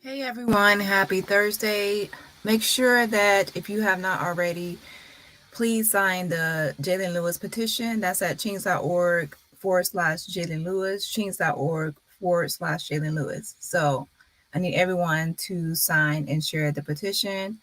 Hey everyone, happy Thursday. Make sure that if you have not already, please sign the Jaylen Lewis petition. That's at change.org/Jaylen Lewis, change.org/Jaylen Lewis. So I need everyone to sign and share the petition.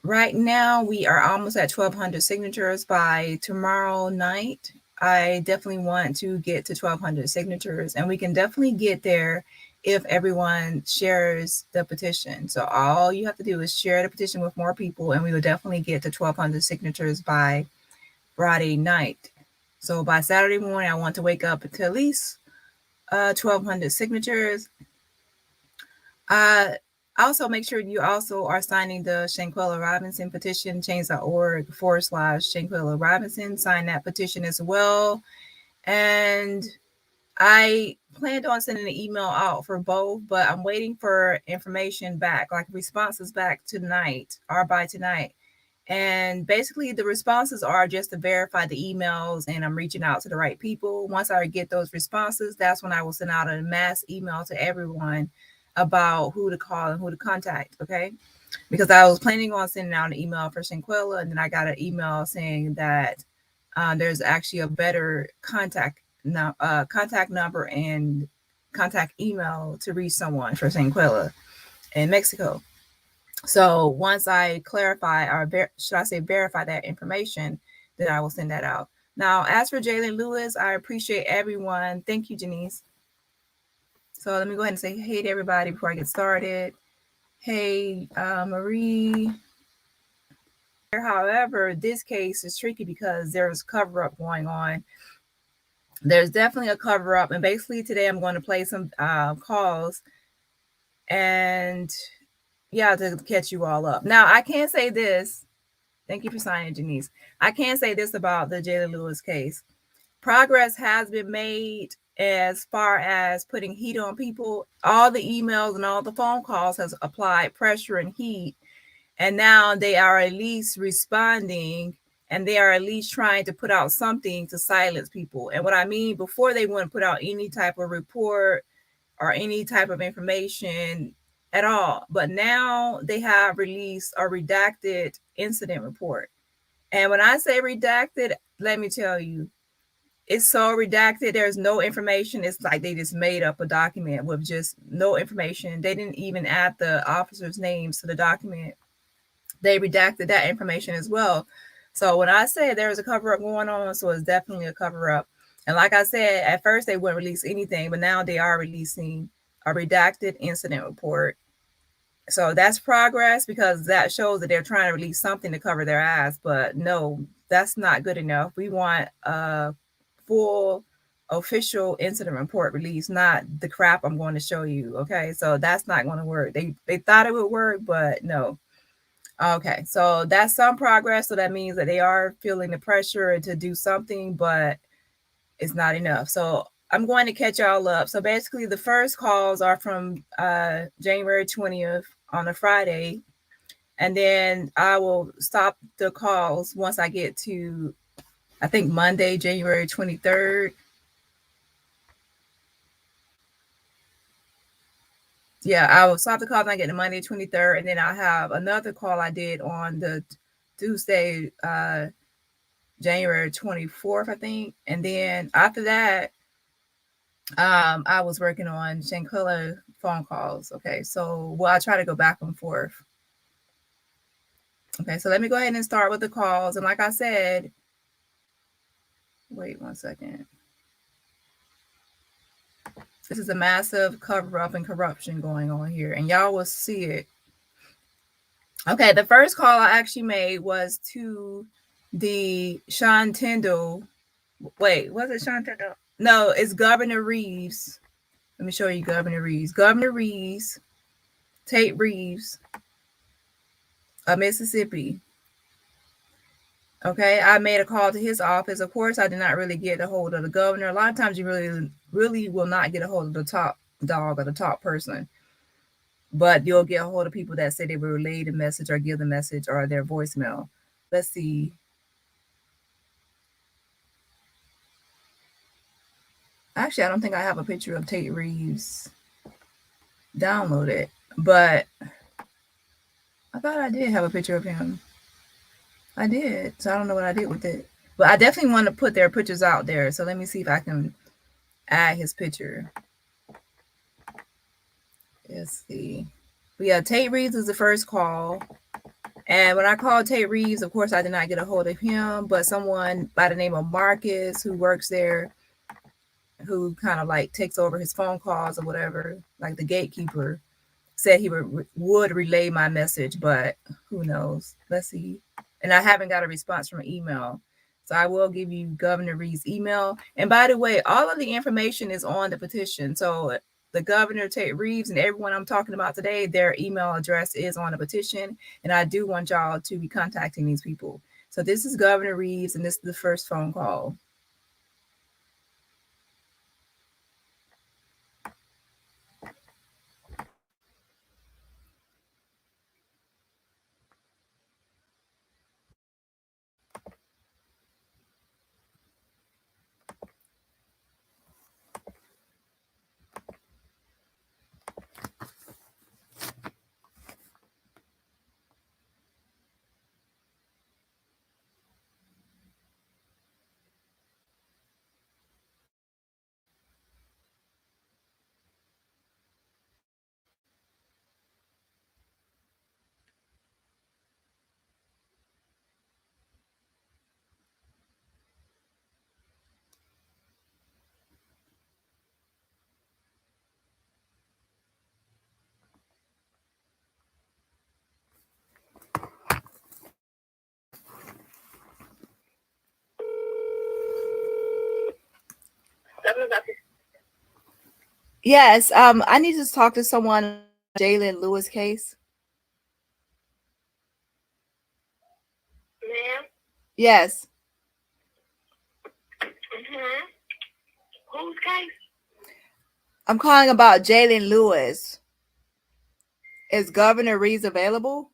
Right now, we are almost at 1,200 signatures. By tomorrow night, I definitely want to get to 1,200 signatures, and we can definitely get there if everyone shares the petition. So all you have to do is share the petition with more people, and we will definitely get to 1,200 signatures by Friday night. So by Saturday morning, I want to wake up to at least 1,200 signatures. Also, make sure you also are signing the Shanquella Robinson petition, change.org/Shanquella Robinson. Sign that petition as well. And I planned on sending an email out for both, but I'm waiting for information back, like responses back tonight or by tonight. And basically, the responses are just to verify the emails, and I'm reaching out to the right people. Once I get those responses, that's when I will send out a mass email to everyone about who to call and who to contact, okay? Because I was planning on sending out an email for Shanquella, and then I got an email saying that there's actually a better contact number and contact email to reach someone for Shanquella in Mexico. So once I clarify, or should I say verify that information, then I will send that out. Now, as for Jaylen Lewis, I appreciate everyone. Thank you, Janice. So let me go ahead and say hey to everybody before I get started. Hey, Marie. However, this case is tricky because there's cover-up going on. There's definitely a cover-up, and basically today I'm going to play some calls and to catch you all up. Now, I can say this. Thank you for signing, Janice. I can say this about the Jaylen Lewis case. Progress has been made as far as putting heat on people. All the emails and all the phone calls has applied pressure and heat. And now they are at least responding, and they are at least trying to put out something to silence people. And what I mean, before they wouldn't put out any type of report or any type of information at all. But now they have released a redacted incident report. And when I say redacted, let me tell you, it's so redacted. There's no information. It's like they just made up a document with just no information. They didn't even add the officers' names to the document. They redacted that information as well. So when I say there's a cover-up going on, so it's definitely a cover-up. And like I said, at first they wouldn't release anything, but now they are releasing a redacted incident report. So that's progress, because that shows that they're trying to release something to cover their ass. But no, that's not good enough. We want a full official incident report release, not the crap I'm going to show you. Okay, so that's not going to work. They thought it would work, but no. Okay, so that's some progress. So that means that they are feeling the pressure to do something, but it's not enough. So I'm going to catch y'all up. So basically, the first calls are from January 20th on a Friday. And then I will stop the calls once I get to, I think, Monday, January 23rd. Yeah, I will stop the call when I get to Monday, 23rd. And then I'll have another call I did on the Tuesday, January 24th, I think. And then after that, I was working on Shankilla phone calls. Okay, so I try to go back and forth. Okay, so let me go ahead and start with the calls. And like I said, wait 1 second. This is a massive cover up and corruption going on here, and y'all will see it. Okay, the first call I actually made was to the Sean Tindell. Wait, was it Sean Tindell? No, it's Governor Reeves. Let me show you Governor Reeves. Governor Reeves, Tate Reeves of Mississippi. Okay, I made a call to his office. Of course, I did not really get a hold of the governor. A lot of times you really will not get a hold of the top dog or the top person. But you'll get a hold of people that say they will relay the message or give the message or their voicemail. Let's see. Actually, I don't think I have a picture of Tate Reeves downloaded, but I thought I did have a picture of him. I did, so I don't know what I did with it. But I definitely want to put their pictures out there. So let me see if I can add his picture. Let's see. But yeah, Tate Reeves is the first call. And when I called Tate Reeves, of course, I did not get a hold of him, but someone by the name of Marcus who works there, who kind of like takes over his phone calls or whatever, like the gatekeeper, said he would relay my message, but who knows? Let's see. And I haven't got a response from an email. So I will give you Governor Reeves' email. And by the way, all of the information is on the petition. So the governor, Tate Reeves, and everyone I'm talking about today, their email address is on the petition. And I do want y'all to be contacting these people. So this is Governor Reeves, and this is the first phone call. Yes, I need to talk to someone. Jaylen Lewis case. Ma'am? Yes. Mm-hmm. Whose case? I'm calling about Jaylen Lewis. Is Governor Reeves available?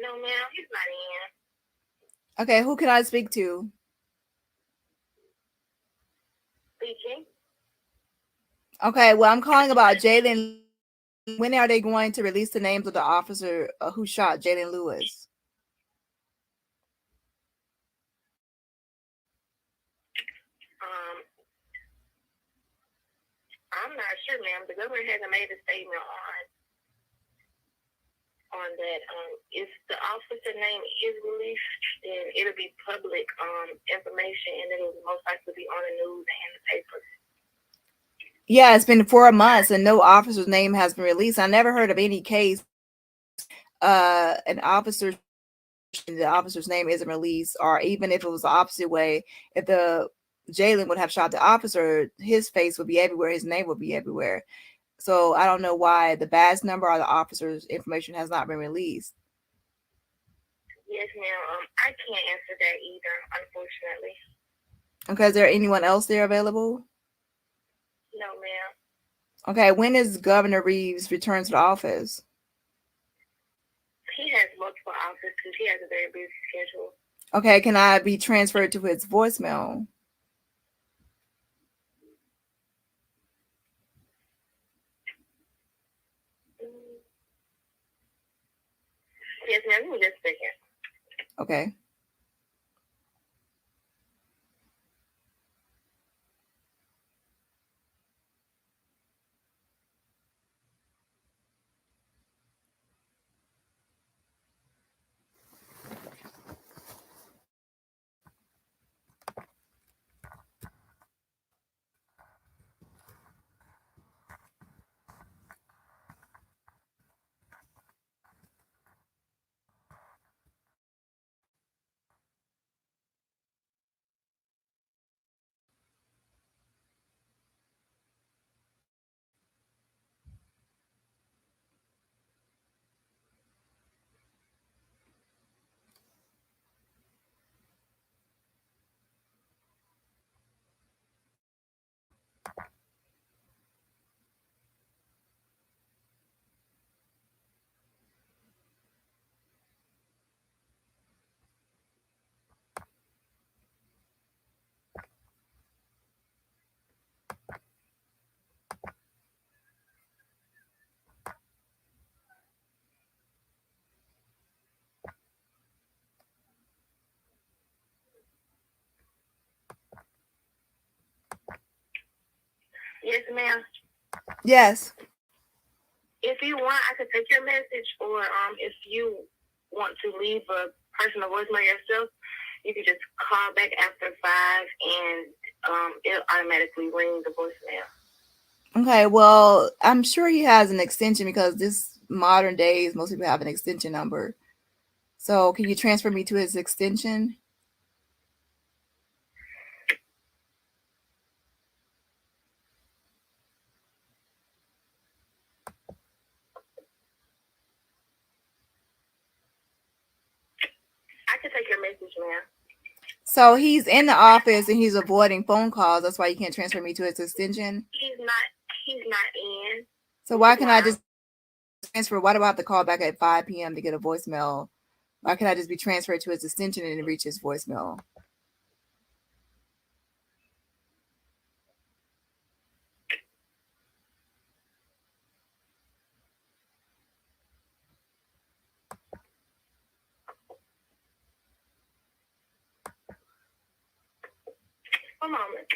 No, ma'am, he's not in. Okay, who can I speak to? Speaking. Okay, well, I'm calling about Jaylen. When are they going to release the names of the officer who shot Jaylen Lewis? I'm not sure, ma'am. The governor hasn't made a statement on that. If the officer name is released, then it'll be public information, and it'll most likely be on the news and the papers. Yeah, it's been 4 months and no officer's name has been released. I never heard of any case an officer, the officer's name isn't released, or even if it was the opposite way, if the Jaylen would have shot the officer, his face would be everywhere, his name would be everywhere. So I don't know why the badge number or the officer's information has not been released. Yes, ma'am. I can't answer that either, unfortunately. Okay, is there anyone else there available? No, ma'am. Okay, when is Governor Reeves return to the office? He has multiple offices. He has a very busy schedule. Okay, can I be transferred to his voicemail? Yes, ma'am. Give me just a second. Okay. Yes, ma'am. Yes. If you want, I could take your message, or if you want to leave a personal voicemail yourself, you can just call back after 5, and it'll automatically ring the voicemail. Okay, well, I'm sure he has an extension because this modern days, most people have an extension number. So can you transfer me to his extension? I can take your message, ma'am. So he's in the office and he's avoiding phone calls. That's why you can't transfer me to his extension. He's not in. So why can't I just transfer? Why do I have to call back at 5 p.m. to get a voicemail? Why can't I just be transferred to his extension and reach his voicemail? One moment.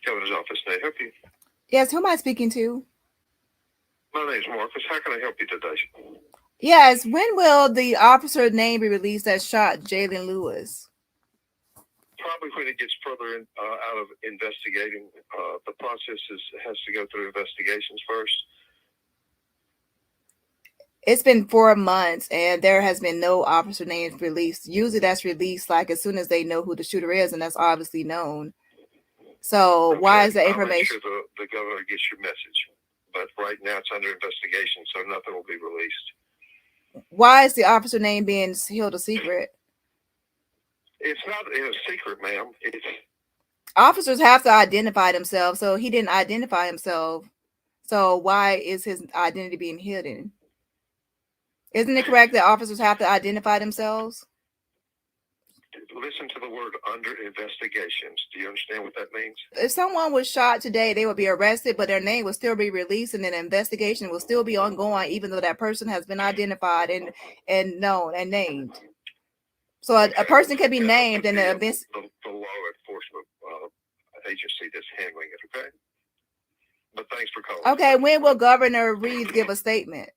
Governor's office, may I help you? Yes, who am I speaking to? My name's Marcus. How can I help you today? Yes, when will the officer's name be released that shot Jaylen Lewis? Probably when it gets further out of investigating. The process has to go through investigations first. It's been 4 months and there has been no officer names released. Usually that's released like as soon as they know who the shooter is, and that's obviously known. So Okay. why is the information? I'll make sure the governor gets your message. But right now it's under investigation, so nothing will be released. Why is the officer name being held a secret? It's not a secret, ma'am. Officers have to identify themselves, so he didn't identify himself. So why is his identity being hidden? Isn't it correct that officers have to identify themselves? Listen to the word under investigations. Do you understand what that means? If someone was shot today, they would be arrested, but their name will still be released, and then an investigation will still be ongoing, even though that person has been identified and known and named. So a person can be named in the event. The law enforcement agency that's handling it, okay? But thanks for calling. Okay, when will Governor Reeves give a statement?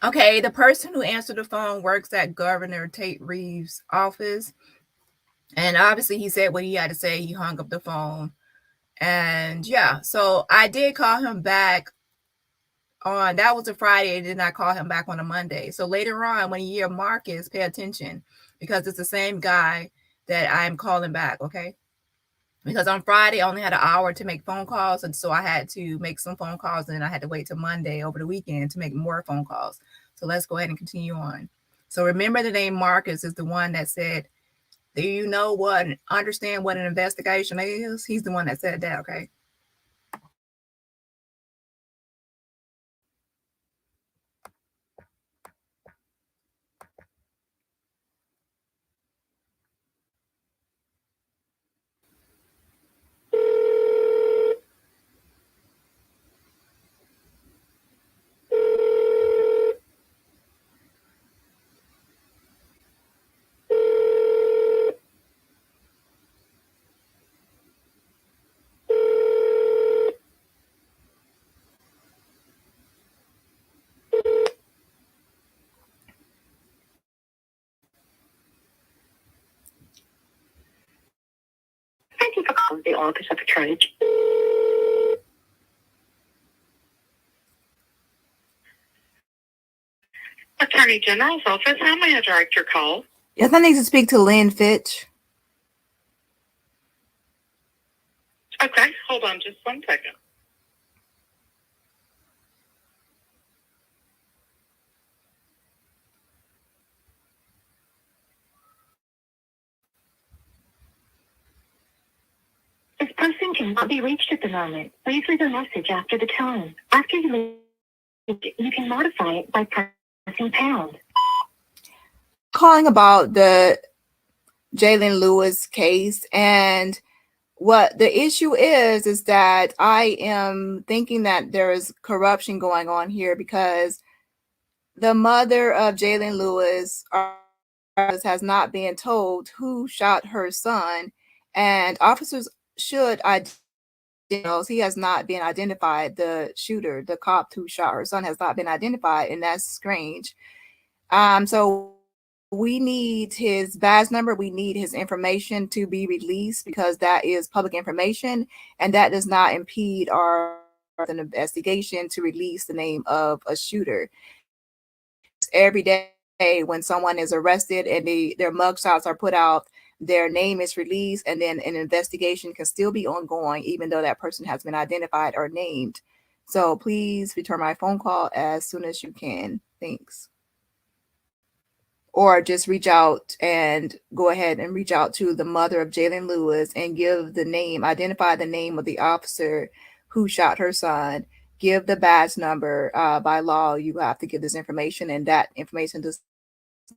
Okay, the person who answered the phone works at Governor Tate Reeves' office. And obviously he said what he had to say. He hung up the phone. And yeah, so I did call him back on, that was a Friday, and then I called him back on a Monday. So later on, when you hear Marcus, pay attention, because it's the same guy that I'm calling back, okay? Because on Friday I only had an hour to make phone calls, and so I had to make some phone calls, and then I had to wait till Monday over the weekend to make more phone calls. So let's go ahead and continue on. So remember, the name Marcus is the one that said, do you know what, understand what an investigation is? He's the one that said that, okay? Thank you for calling the Office of Attorney. Attorney General's office, how may I direct your call? Yes, I need to speak to Lynn Fitch. Okay, hold on just 1 second. This person cannot be reached at the moment. Please leave a message after the tone. After you leave, you can modify it by pressing pound. Calling about the Jaylen Lewis case, and what the issue is that I am thinking that there is corruption going on here, because the mother of Jaylen Lewis has not been told who shot her son, and officers should he has not been identified. The shooter, the cop who shot her son, has not been identified, and that's strange. So we need his badge number. We need his information to be released, because that is public information, and that does not impede our investigation to release the name of a shooter. Every day when someone is arrested and their mugshots are put out, their name is released, and then an investigation can still be ongoing even though that person has been identified or named. So please return my phone call as soon as you can. Thanks. Or just reach out and go ahead and reach out to the mother of Jaylen Lewis and give the name, identify the name of the officer who shot her son. Give the badge number. By law, you have to give this information, and that information does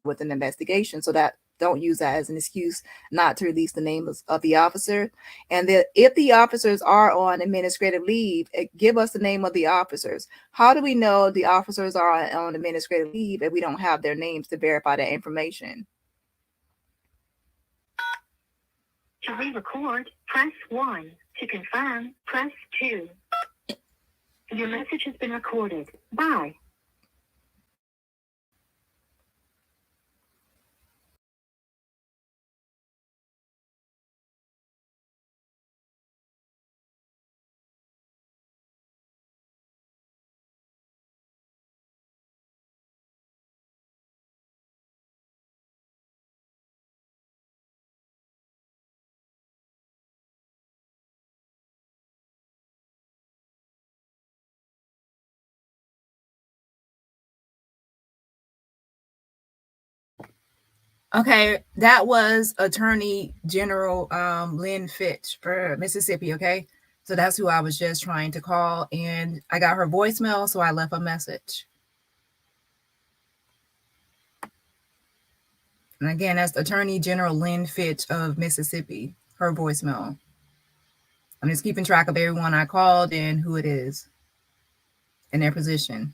with an investigation, so that don't use that as an excuse not to release the name of the officer. And if the officers are on administrative leave, give us the name of the officers. How do we know the officers are on administrative leave if we don't have their names to verify that information? To re-record, press 1. To confirm, press 2. Your message has been recorded. Bye. Okay, that was Attorney General Lynn Fitch for Mississippi, okay? So that's who I was just trying to call, and I got her voicemail, so I left a message. And again, that's Attorney General Lynn Fitch of Mississippi, her voicemail. I'm just keeping track of everyone I called and who it is and their position.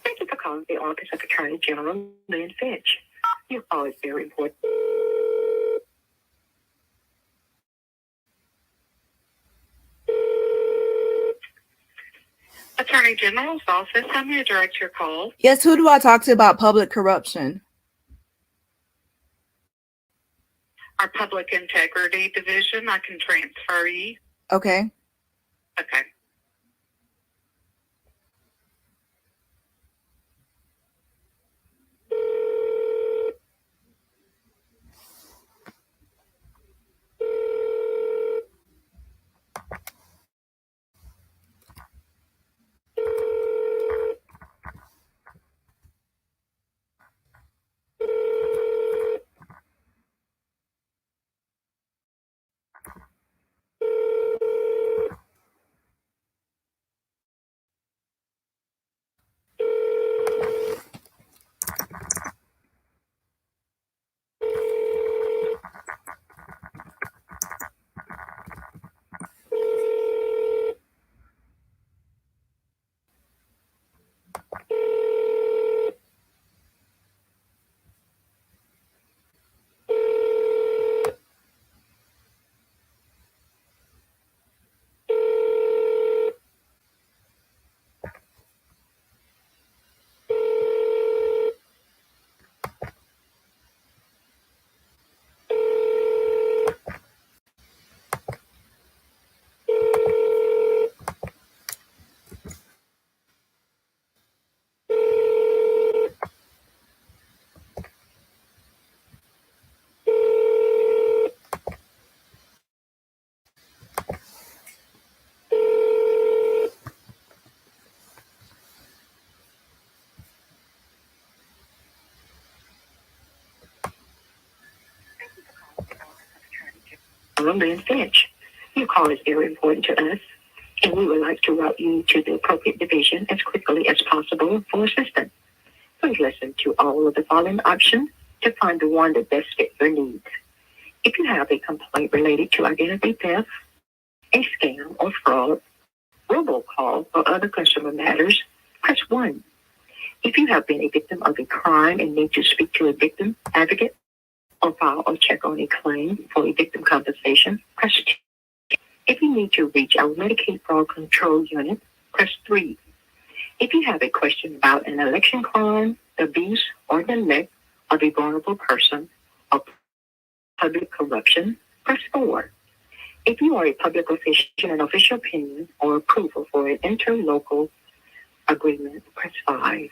Thank you for calling the Office of Attorney General Lynn Fitch. Your call is very important. Attorney General's office, how may I direct your call? Yes, who do I talk to about public corruption? Our Public Integrity Division, I can transfer you. Okay. Okay. Lynn Finch. Your call is very important to us, and we would like to route you to the appropriate division as quickly as possible for assistance. Please listen to all of the following options to find the one that best fits your needs. If you have a complaint related to identity theft, a scam or fraud, robocall, or other consumer matters, press 1. If you have been a victim of a crime and need to speak to a victim advocate or file or check on a claim for a victim compensation, press 2. If you need to reach our Medicaid Fraud Control Unit, press 3. If you have a question about an election crime, abuse, or neglect of a vulnerable person, or public corruption, press 4. If you are a public official in an official opinion or approval for an interlocal agreement, press 5.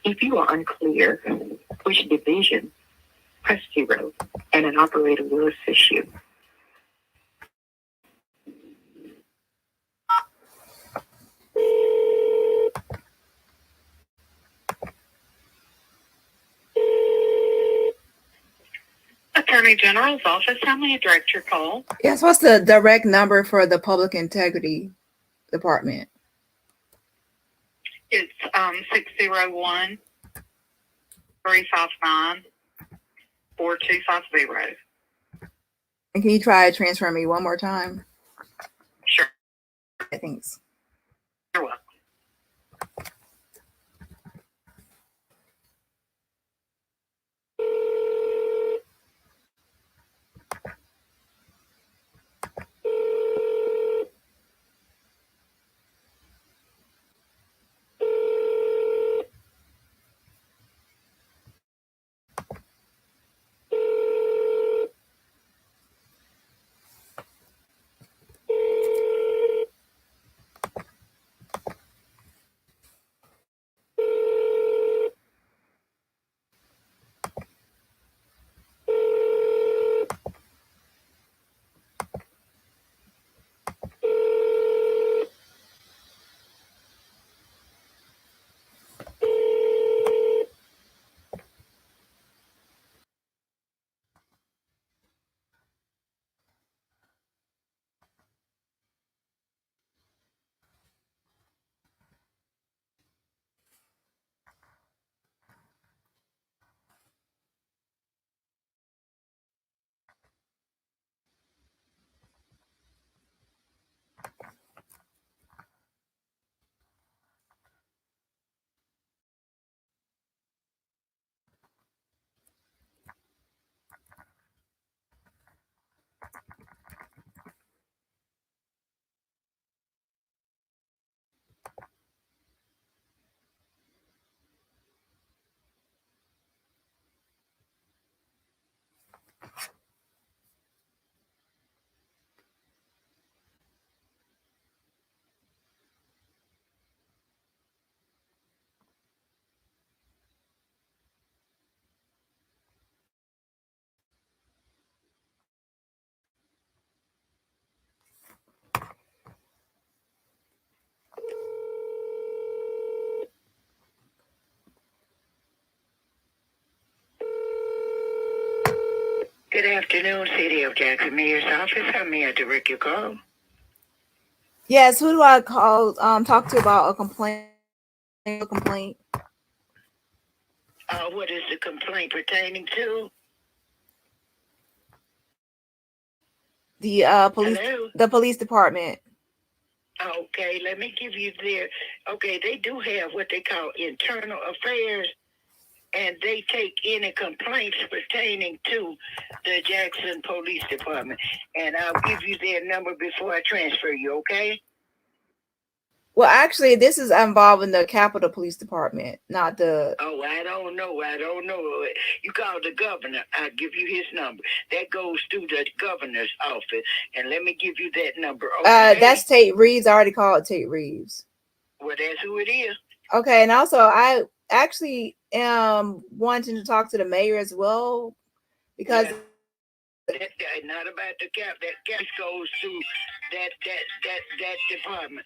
If you are unclear which division, press 0, and an operator will assist you. Attorney General's office, how may I direct your call? Yes, what's the direct number for the Public Integrity Department? It's 601 359 4250. And can you try to transfer me one more time? Sure. Thanks. You're welcome. Good afternoon, City of Jackson Mayor's office. How may I direct your call? Yes, who do I call? Talk to about a complaint. Complaint. What is the complaint pertaining to? The police. Hello? The police department. Okay, let me give you their. Okay, they do have what they call internal affairs, and they take any complaints pertaining to the Jackson Police Department. And I'll give you their number before I transfer you, okay? Well, actually, this is involving the Capitol Police Department, not the. Oh, I don't know. You call the governor. I'll give you his number. That goes through the governor's office. And let me give you that number. Okay? That's Tate Reeves. I already called Tate Reeves. Well, that's who it is. Okay, and also I actually am wanting to talk to the mayor as well because. Yeah. That not about the cap. That case goes through that department.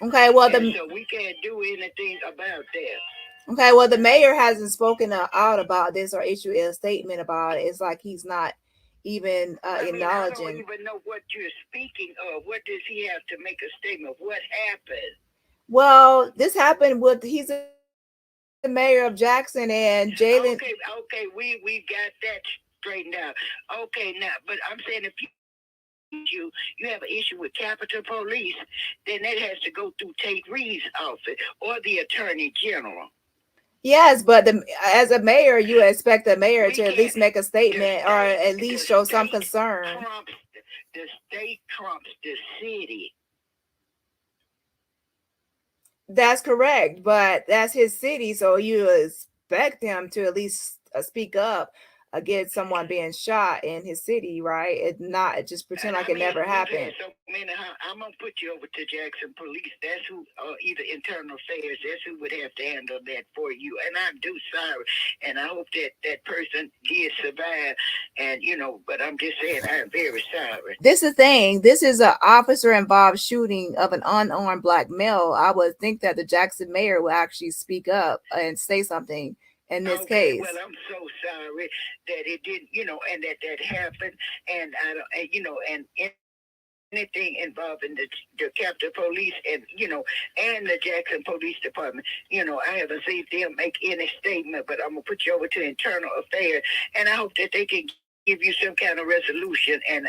Okay, well so we can't do anything about that. Okay, well the mayor hasn't spoken out about this or issued a statement about it. It's like he's not even acknowledging. I don't even know what you're speaking of. What does he have to make a statement? What happened? Well, this happened with he's the mayor of Jackson and Jaylen. Okay, we got that straightened out. Okay, now, but I'm saying if you have an issue with Capitol Police, then that has to go through Tate Reeves' office or the Attorney General. Yes, but as a mayor, you expect the mayor to at least make a statement or at least show some concern. The state trumps the city. That's correct, but that's his city, so you expect him to at least speak up against someone being shot in his city, right? It not just pretend like it never happened. So, I'm gonna put you over to Jackson Police. That's who, either internal affairs. That's who would have to handle that for you. And I'm sorry, and I hope that person did survive. And but I'm just saying, I'm very sorry. This is the thing. This is an officer-involved shooting of an unarmed black male. I would think that the Jackson mayor will actually speak up and say something in this case. Well, I'm so sorry that it didn't, and that happened, and I don't, and anything involving the Capitol Police and and the Jackson Police Department. I haven't seen them make any statement, but I'm gonna put you over to internal affairs, and I hope that they can give you some kind of resolution. And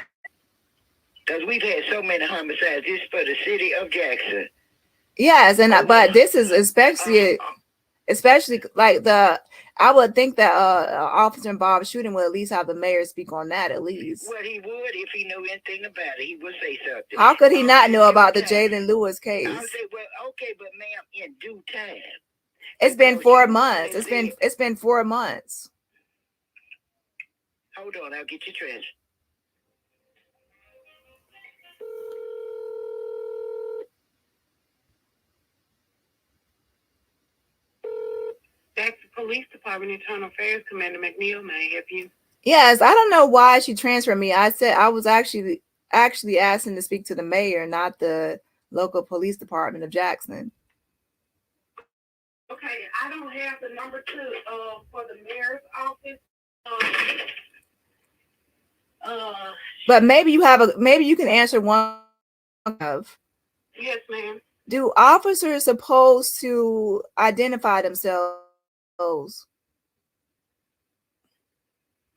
because we've had so many homicides, this is for the city of Jackson. Yes, and but this is especially like I would think that officer involved shooting would at least have the mayor speak on that at least. Well, he would if he knew anything about it. He would say something. How could he not know about the Jaylen Lewis case? I would say, well, okay, but ma'am, in due time. It's been 4 months. It's been 4 months. Hold on, I'll get you transferred. Jackson Police Department Internal Affairs Commander McNeil, may I help you? Yes, I don't know why she transferred me. I said I was actually asking to speak to the mayor, not the local police department of Jackson. Okay, I don't have the number for the mayor's office. But maybe you can answer one of. Yes, ma'am. Do officers supposed to identify themselves?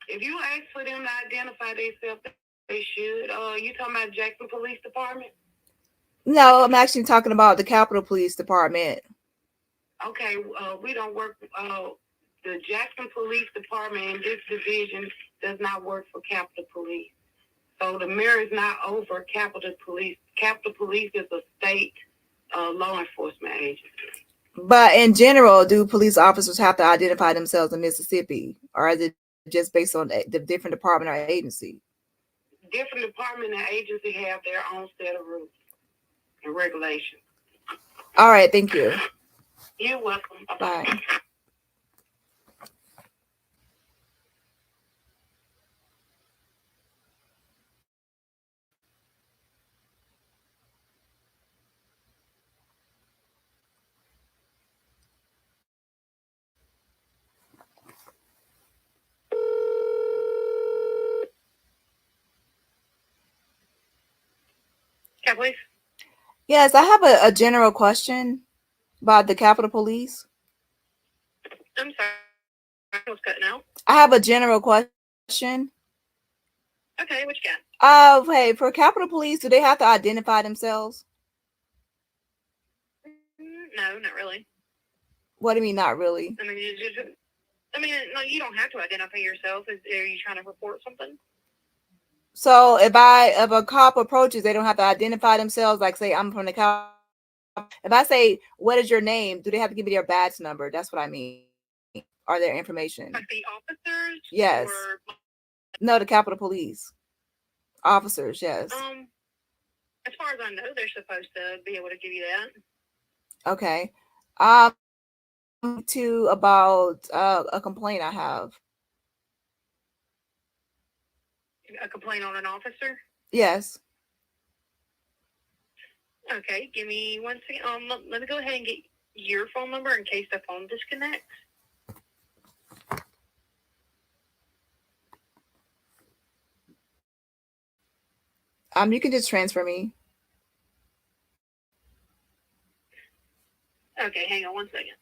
If you ask for them to identify themselves, they should. You talking about Jackson Police Department? No, I'm actually talking about the Capitol Police Department. Okay, we don't work. The Jackson Police Department in this division does not work for Capitol Police. So the mayor is not over Capitol Police. Capitol Police is a state law enforcement agency. But in general, do police officers have to identify themselves in Mississippi, or is it just based on the different department or agency? Different department and agency have their own set of rules and regulations. All right, thank you. You're welcome. Bye. please? Yes, I have a general question about the Capitol Police. I'm sorry. I was cutting out. I have a general question. Okay, what you got? Hey, for Capitol Police, do they have to identify themselves? No, not really. What do you mean, not really? I mean, no, you don't have to identify yourself. Are you trying to report something? So if a cop approaches, they don't have to identify themselves. Like, say, I'm from the Capitol. If I say, "What is your name?" Do they have to give me their badge number? That's what I mean. Or their information? Like the officers? Yes. Or... No, the Capitol Police officers. Yes. As far as I know, they're supposed to be able to give you that. Okay. To about a complaint I have. A complaint on an officer? Yes. Okay, give me 1 second. Let me go ahead and get your phone number in case the phone disconnects. You can just transfer me. Okay, hang on 1 second.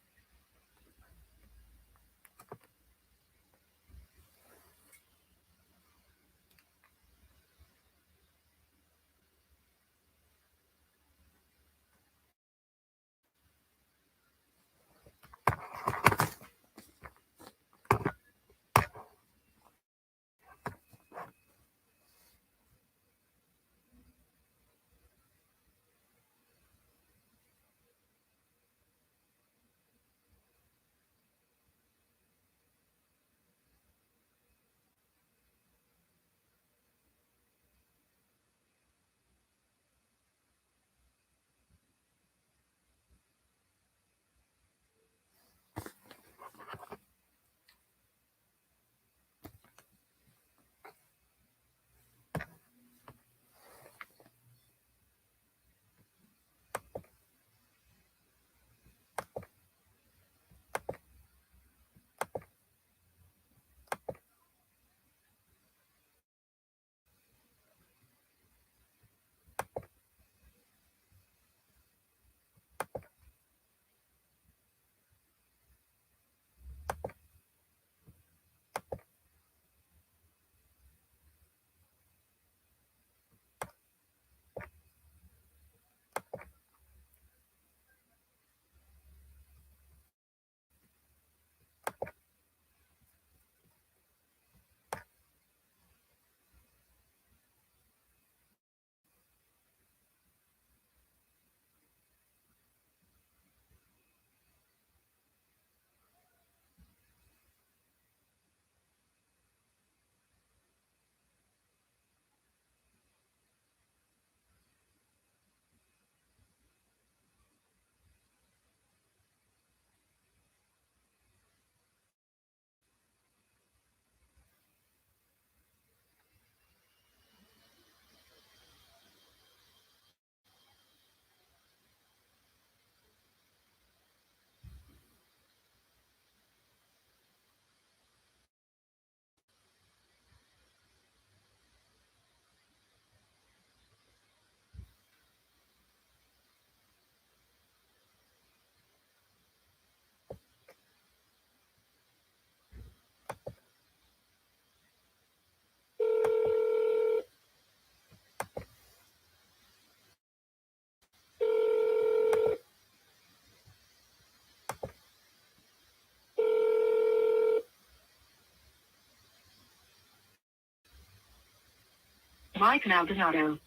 Mike Maldonado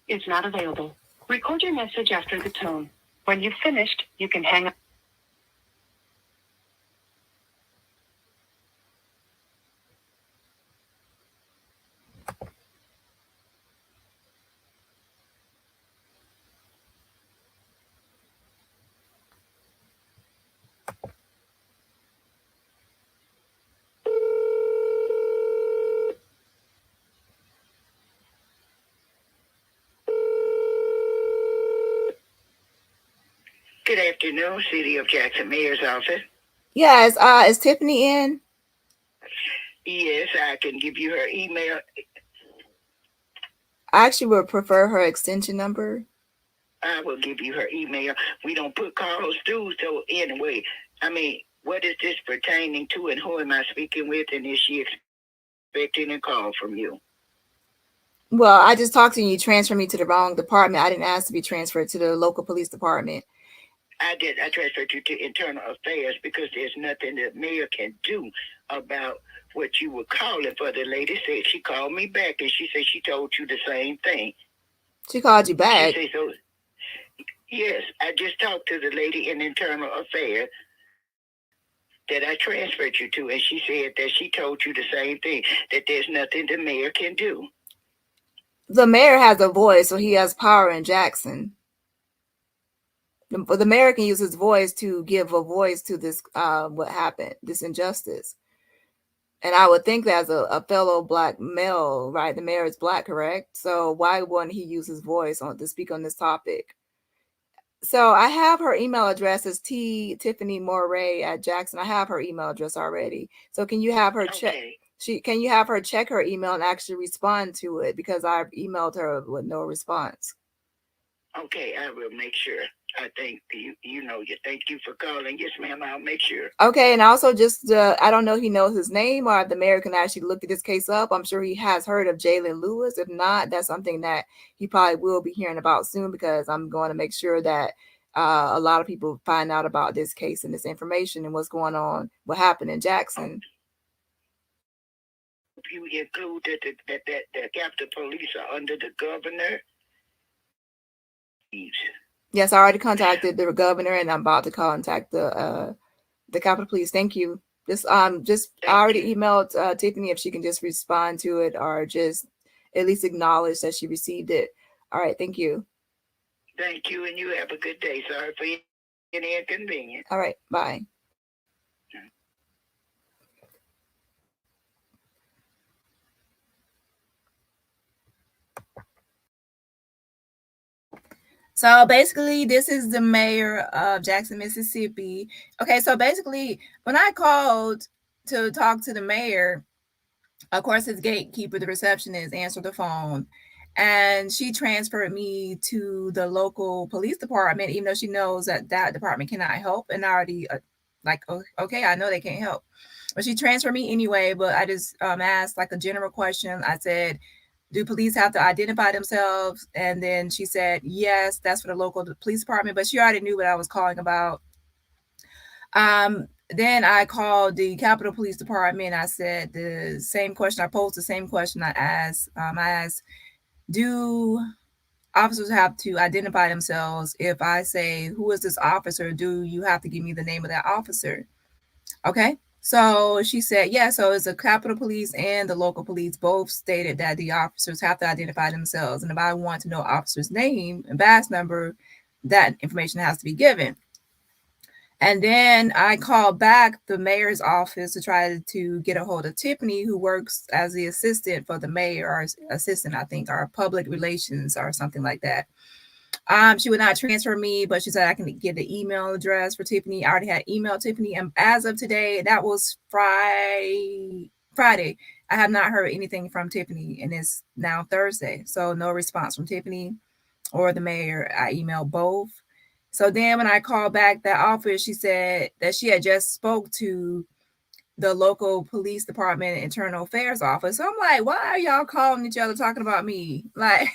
is not available. Record your message after the tone. When you've finished, you can hang up. Good afternoon, City of Jackson Mayor's office. Yes. Is Tiffany in? Yes, I can give you her email. I actually would prefer her extension number. I will give you her email. We don't put calls through, so anyway, I mean, what is this pertaining to, and who am I speaking with, and is she expecting a call from you? Well, I just talked to you. You transferred me to the wrong department. I didn't ask to be transferred to the local police department. I did. I transferred you to internal affairs because there's nothing the mayor can do about what you were calling for. The lady said she called me back and she said she told you the same thing. She called you back? She said so. Yes, I just talked to the lady in internal affairs that I transferred you to, and she said that she told you the same thing, that there's nothing the mayor can do. The mayor has a voice, so he has power in Jackson. The mayor can use his voice to give a voice to this, what happened, this injustice. And I would think that as a fellow black male, right? The mayor is black, correct? So why wouldn't he use his voice to speak on this topic? So I have her email address as Tiffany Moray at Jackson. I have her email address already. So can you have her check? Can you have her check her email and actually respond to it, because I've emailed her with no response. Okay, I will make sure. I thank you. Thank you for calling. Yes, ma'am. I'll make sure. Okay, and also just I don't know if he knows his name or if the mayor can actually look at this case up. I'm sure he has heard of Jaylen Lewis. If not, that's something that he probably will be hearing about soon, because I'm going to make sure that a lot of people find out about this case and this information and what's going on, what happened in Jackson. You include that the Capitol Police are under the governor. Yes, I already contacted the governor, and I'm about to contact the Capitol Police. Thank you. I already emailed Tiffany if she can just respond to it or just at least acknowledge that she received it. All right, thank you. Thank you, and you have a good day. Sorry for any inconvenience. All right, bye. So basically, this is the mayor of Jackson, Mississippi. Okay, so basically, when I called to talk to the mayor, of course, his gatekeeper, the receptionist, answered the phone, and she transferred me to the local police department, even though she knows that department cannot help. And I already okay, I know they can't help, but she transferred me anyway. But I just asked like a general question. I said, do police have to identify themselves? And then she said, yes, that's for the local police department, but she already knew what I was calling about. Then I called the Capitol Police Department. I said the same question. I posed the same question I asked. I asked, do officers have to identify themselves? If I say, who is this officer, do you have to give me the name of that officer? Okay. So she said, yeah, so it's the Capitol Police and the local police both stated that the officers have to identify themselves. And if I want to know officer's name and badge number, that information has to be given. And then I called back the mayor's office to try to get a hold of Tiffany, who works as the assistant for the mayor, or assistant, I think, or public relations or something like that. She would not transfer me, but she said I can get the email address for Tiffany. I already had emailed Tiffany, and as of today, that was Friday. I have not heard anything from Tiffany, and it's now Thursday, so no response from Tiffany or the mayor. I emailed both. So then when I called back that office, she said that she had just spoke to the local police department internal affairs office. So I'm like, why are y'all calling each other talking about me? Like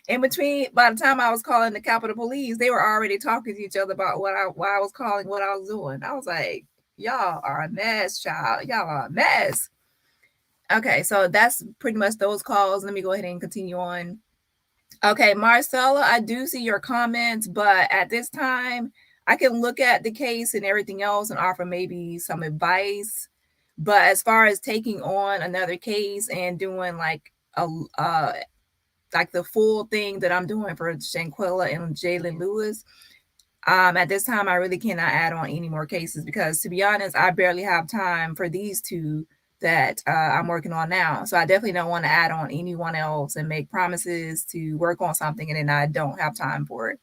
in between, by the time I was calling the Capitol Police, they were already talking to each other about why I was calling, what I was doing. I was like, y'all are a mess, child. Y'all are a mess. Okay, so that's pretty much those calls. Let me go ahead and continue on. Okay, Marcella, I do see your comments, but at this time, I can look at the case and everything else and offer maybe some advice. But as far as taking on another case and doing like the full thing that I'm doing for Shanquella and Jaylen Lewis, at this time, I really cannot add on any more cases because, to be honest, I barely have time for these two that I'm working on now. So I definitely don't want to add on anyone else and make promises to work on something and then I don't have time for it.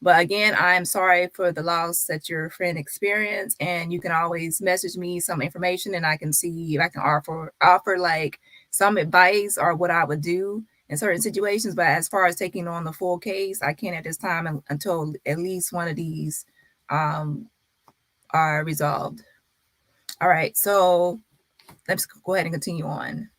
But again, I'm sorry for the loss that your friend experienced, and you can always message me some information and I can see if I can offer like some advice or what I would do in certain situations. But as far as taking on the full case, I can't at this time until at least one of these are resolved. All right, so let's go ahead and continue on.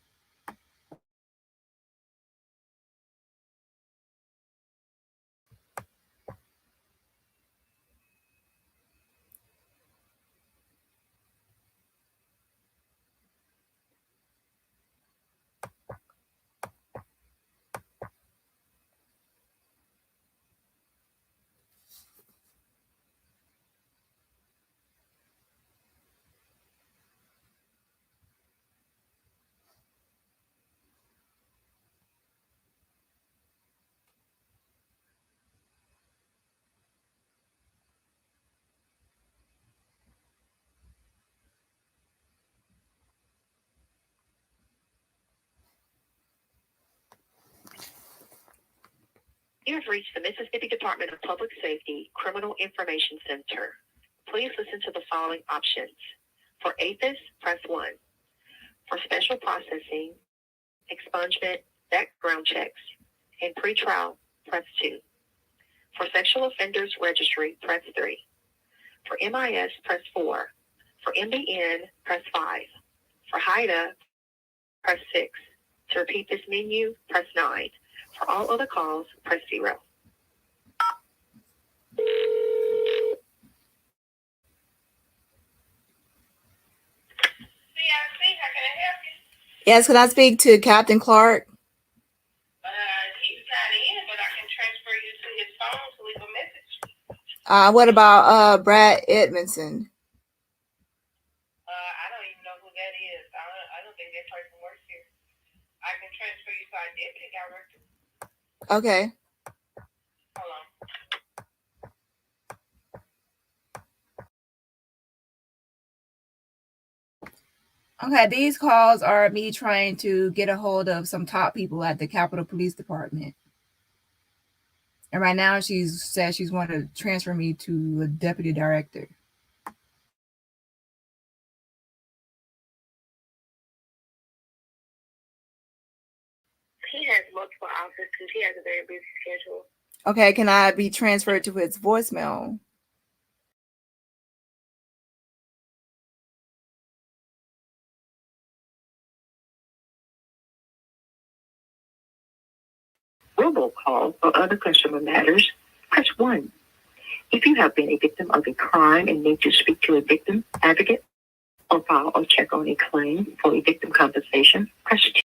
You have reached the Mississippi Department of Public Safety Criminal Information Center. Please listen to the following options. For APHIS, press 1. For special processing, expungement, background checks, and pretrial, press 2. For sexual offenders registry, press 3. For MIS, press 4. For MBN, press 5. For HIDA, press 6. To repeat this menu, press 9. For all other calls, press 0. How can I help you? Yes, can I speak to Captain Clark? He's not in, but I can transfer you to his phone to leave a message. What about Brad Edmondson? I don't even know who that is. I don't think that person works here. I can transfer you to our deputy director. Okay. Hold on. Okay, these calls are me trying to get a hold of some top people at the Capitol Police Department. And right now she says she's want to transfer me to a deputy director. He has multiple offices. He has a very busy schedule. Okay, can I be transferred to his voicemail? Robocall or other customer matters, press 1. If you have been a victim of a crime and need to speak to a victim advocate or file or check on a claim for a victim compensation, press 2.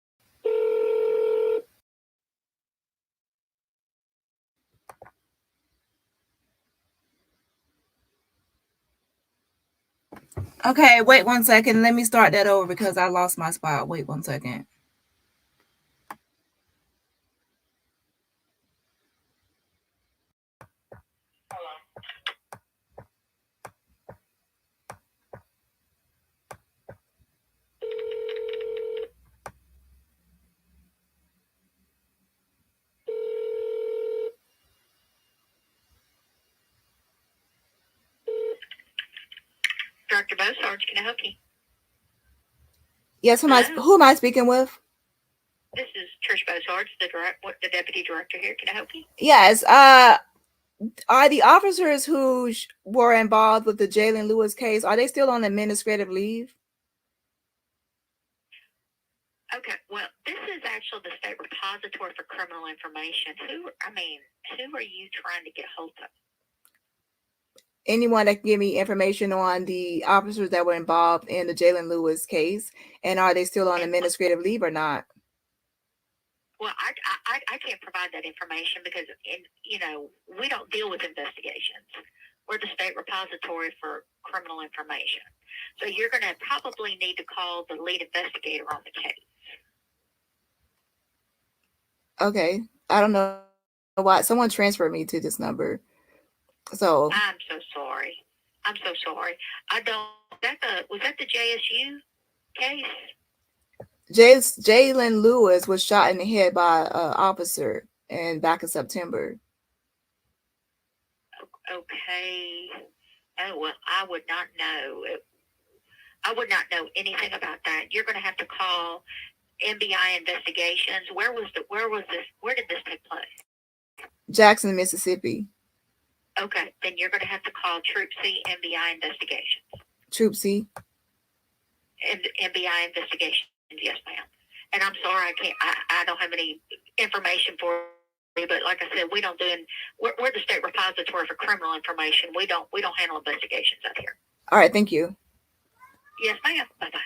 Okay, wait 1 second. Let me start that over because I lost my spot. Wait 1 second. Hold on. Director Bosarge, can I help you? Yes, who am I speaking with? This is Trish Bosarge, the deputy director here. Can I help you? Yes. Are the officers who were involved with the Jaylen Lewis case, are they still on administrative leave? Okay, well, this is actually the state repository for criminal information. Who are you trying to get hold of? Anyone that can give me information on the officers that were involved in the Jaylen Lewis case, and are they still on administrative leave or not? Well, I can't provide that information because, we don't deal with investigations. We're the state repository for criminal information. So you're going to probably need to call the lead investigator on the case. Okay. I don't know why. Someone transferred me to this number. So I'm so sorry. Was that the JSU case? Jaylen Lewis was shot in the head by an officer back in September. Okay. Oh, well, I would not know. I would not know anything about that. You're going to have to call MBI investigations. Where did this take place? Jackson, Mississippi. Okay, then you're going to have to call Troop C MBI investigations. Troop C. And MBI investigations, yes, ma'am. And I'm sorry, I don't have any information for you, but like I said, we don't do. We're the state repository for criminal information. We don't handle investigations out here. All right, thank you. Yes, ma'am. Bye bye.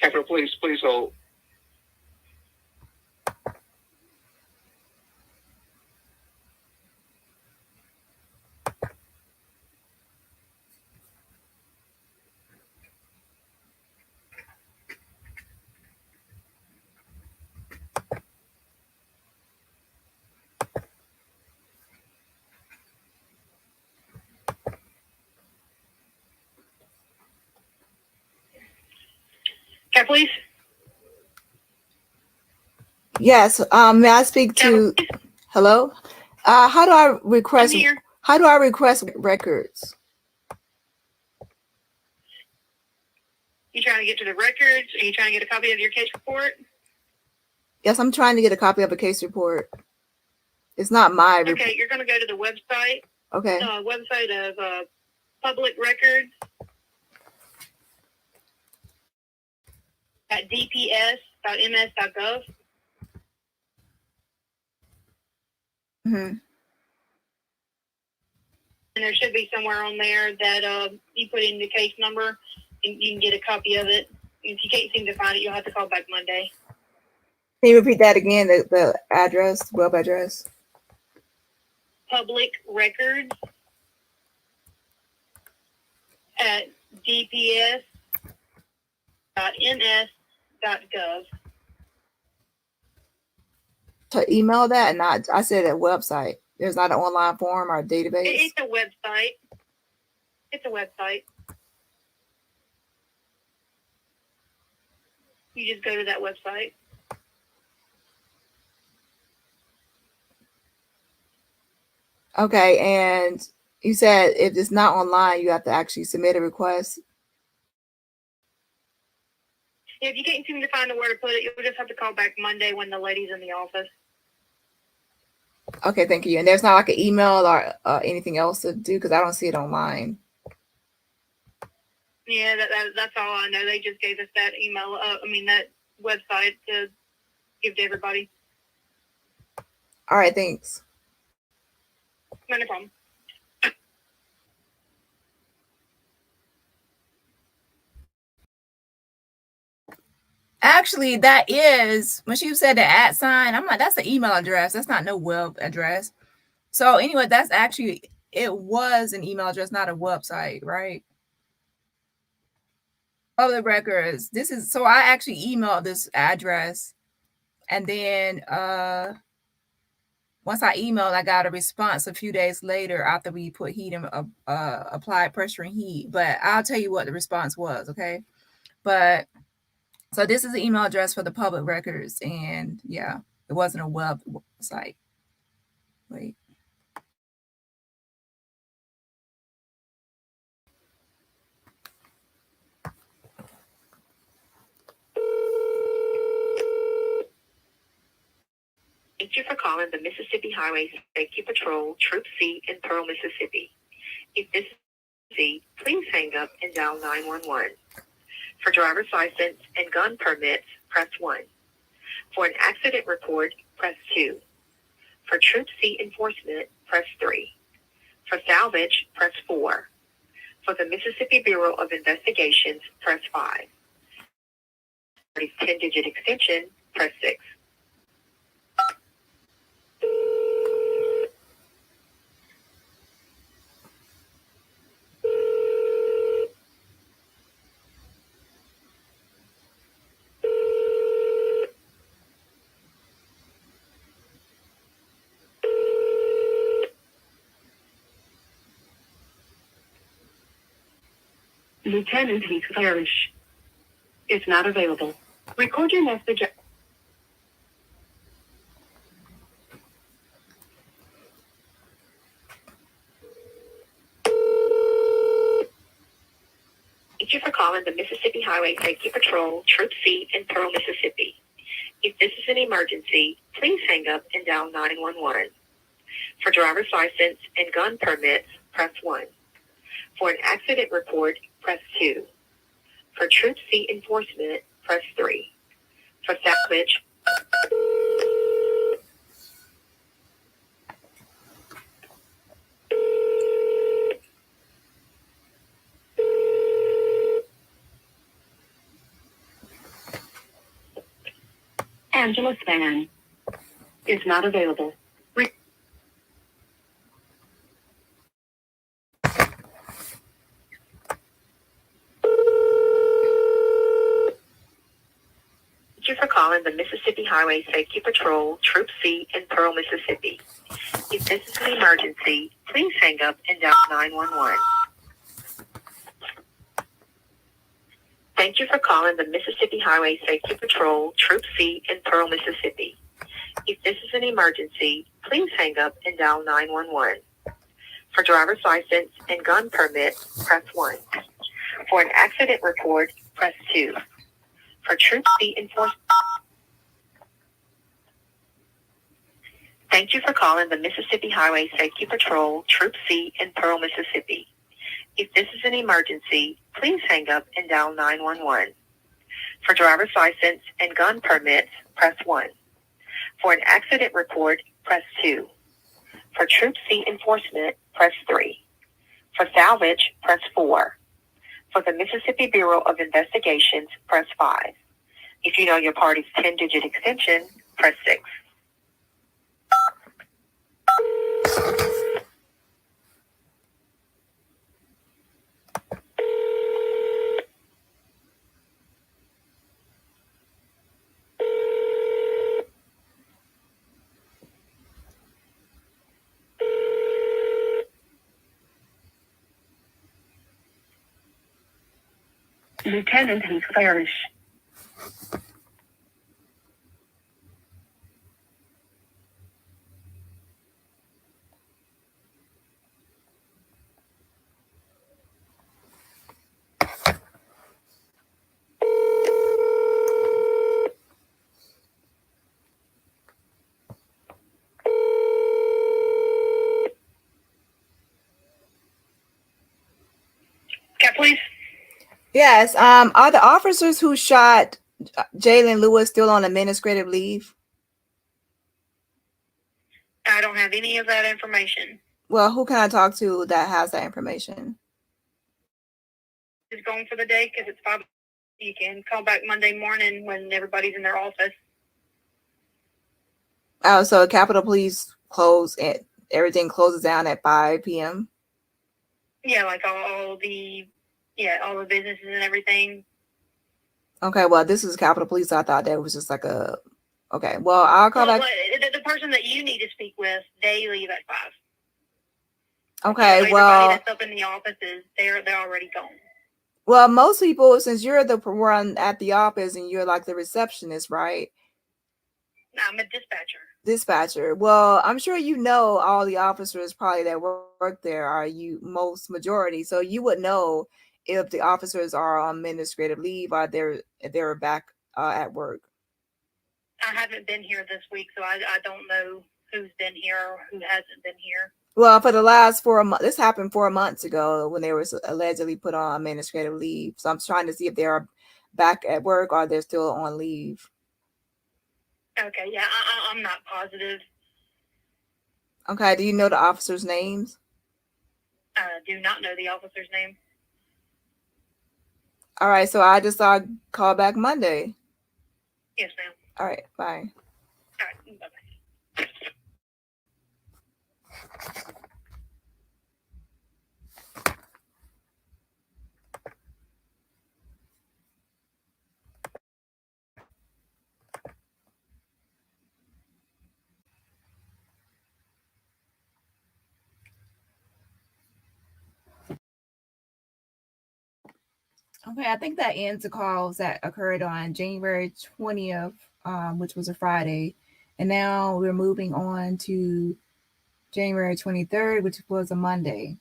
Captain, please hold. Can I please? Yes. May I speak to? Hello. How do I request? I'm here. How do I request records? You trying to get to the records? Are you trying to get a copy of your case report? Yes, I'm trying to get a copy of a case report. It's not my report. Okay, you're going to go to the website. Okay. Website of public records at dps.ms.gov. Mm-hmm. And there should be somewhere on there that you put in the case number and you can get a copy of it. If you can't seem to find it, you'll have to call back Monday. Can you repeat that again? The address, web address. Public records at dps.ms.gov. To email that, and not. I said a website. There's not an online form or a database. It's a website. It's a website. You just go to that website. Okay, and you said if it's not online, you have to actually submit a request. If you can't seem to find where to put it, you'll just have to call back Monday when the lady's in the office. Okay, thank you. And there's not like an email or anything else to do because I don't see it online. Yeah, that's all I know. They just gave us that email. That website to give to everybody. All right, thanks. No problem. Actually, that is when she said the @ sign. I'm like, that's an email address. That's not no web address. So anyway, that's actually it was an email address, not a website, right? Public records. This is so I actually emailed this address, and then once I emailed, I got a response a few days later after we put heat and applied pressure and heat. But I'll tell you what the response was, okay? But so this is the email address for the public records, and yeah, it wasn't a website. Wait. Thank you for calling the Mississippi Highway Safety Patrol, Troop C in Pearl, Mississippi. If this is C, please hang up and dial 911. For driver's license and gun permits, press 1. For an accident report, press 2. For Troop C enforcement, press 3. For salvage, press 4. For the Mississippi Bureau of Investigations, press 5. For the 10-digit extension, press 6. Lieutenant Heath Parrish is not available. Record your message. Thank you for calling the Mississippi Highway Safety Patrol, Troop C in Pearl, Mississippi. If this is an emergency, please hang up and dial 911. For driver's license and gun permits, press 1. For an accident report, press 2. For Troop C enforcement, press 3. For salvage, Angela Span is not available. Thank you for calling the Mississippi Highway Safety Patrol, Troop C in Pearl, Mississippi. If this is an emergency, please hang up and dial 911. Thank you for calling the Mississippi Highway Safety Patrol, Troop C in Pearl, Mississippi. If this is an emergency, please hang up and dial 911. For driver's license and gun permit, press 1. For an accident report, press 2. For Troop C enforcement. Thank you for calling the Mississippi Highway Safety Patrol, Troop C in Pearl, Mississippi. If this is an emergency, please hang up and dial 911. For driver's license and gun permits, press 1. For an accident report, press 2. For Troop C enforcement, press 3. For salvage, press 4. For the Mississippi Bureau of Investigations, press 5. If you know your party's 10-digit extension, press 6. Lieutenant Heath Parrish. Cat, please. Yes. Are the officers who shot Jaylen Lewis still on administrative leave? I don't have any of that information. Well, who can I talk to that has that information? Just going for the day because it's 5. You can call back Monday morning when everybody's in their office. Oh, so Capitol Police everything closes down at 5 p.m.? Yeah, like all the businesses and everything. Okay, well, this is Capitol Police. So I thought that was just like a... Okay, well, I'll call back. The person that you need to speak with, they leave at 5. Okay, so well... everybody that's up in the offices, they're already gone. Well, most people, since you're the one at the office and you're like the receptionist, right? No, I'm a Dispatcher. Well, I'm sure you know all the officers probably that work there are majority. So you would know if the officers are on administrative leave or they're back at work. I haven't been here this week, so I don't know who's been here or who hasn't been here. Well, for the last 4 months, this happened 4 months ago when they were allegedly put on administrative leave. So I'm trying to see if they are back at work or they're still on leave. Okay, yeah, I'm not positive. Okay, do you know the officers' names? Do not know the officer's name. All right, so I just saw call back Monday. Yes, ma'am. All right, bye. All right, bye-bye. Okay, I think that ends the calls that occurred on January 20th, which was a Friday. And now we're moving on to January 23rd, which was a Monday.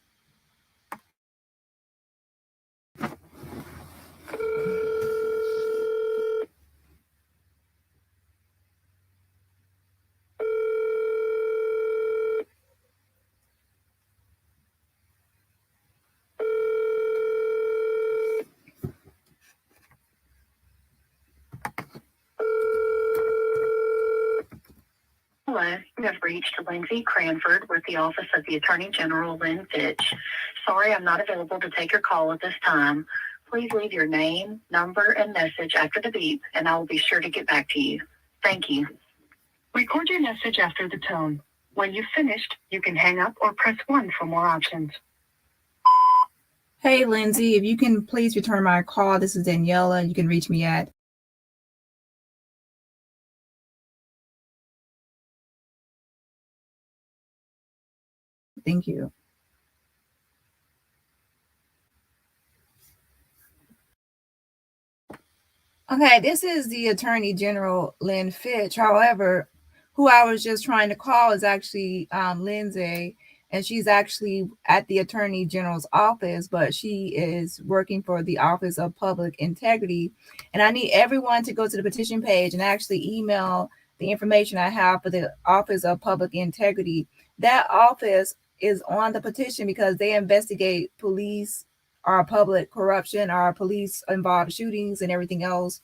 Hello, you have reached Lindsay Cranford with the Office of the Attorney General, Lynn Fitch. Sorry, I'm not available to take your call at this time. Please leave your name, number, and message after the beep, and I will be sure to get back to you. Thank you. Record your message after the tone. When you've finished, you can hang up or press 1 for more options. Hey, Lindsay, if you can please return my call. This is Daniela. You can reach me at Thank you. Okay, this is the Attorney General, Lynn Fitch. However, who I was just trying to call is actually Lindsay, and she's actually at the Attorney General's office, but she is working for the Office of Public Integrity. And I need everyone to go to the petition page and actually email the information I have for the Office of Public Integrity. That office is on the petition because they investigate police or public corruption or police involved shootings and everything else.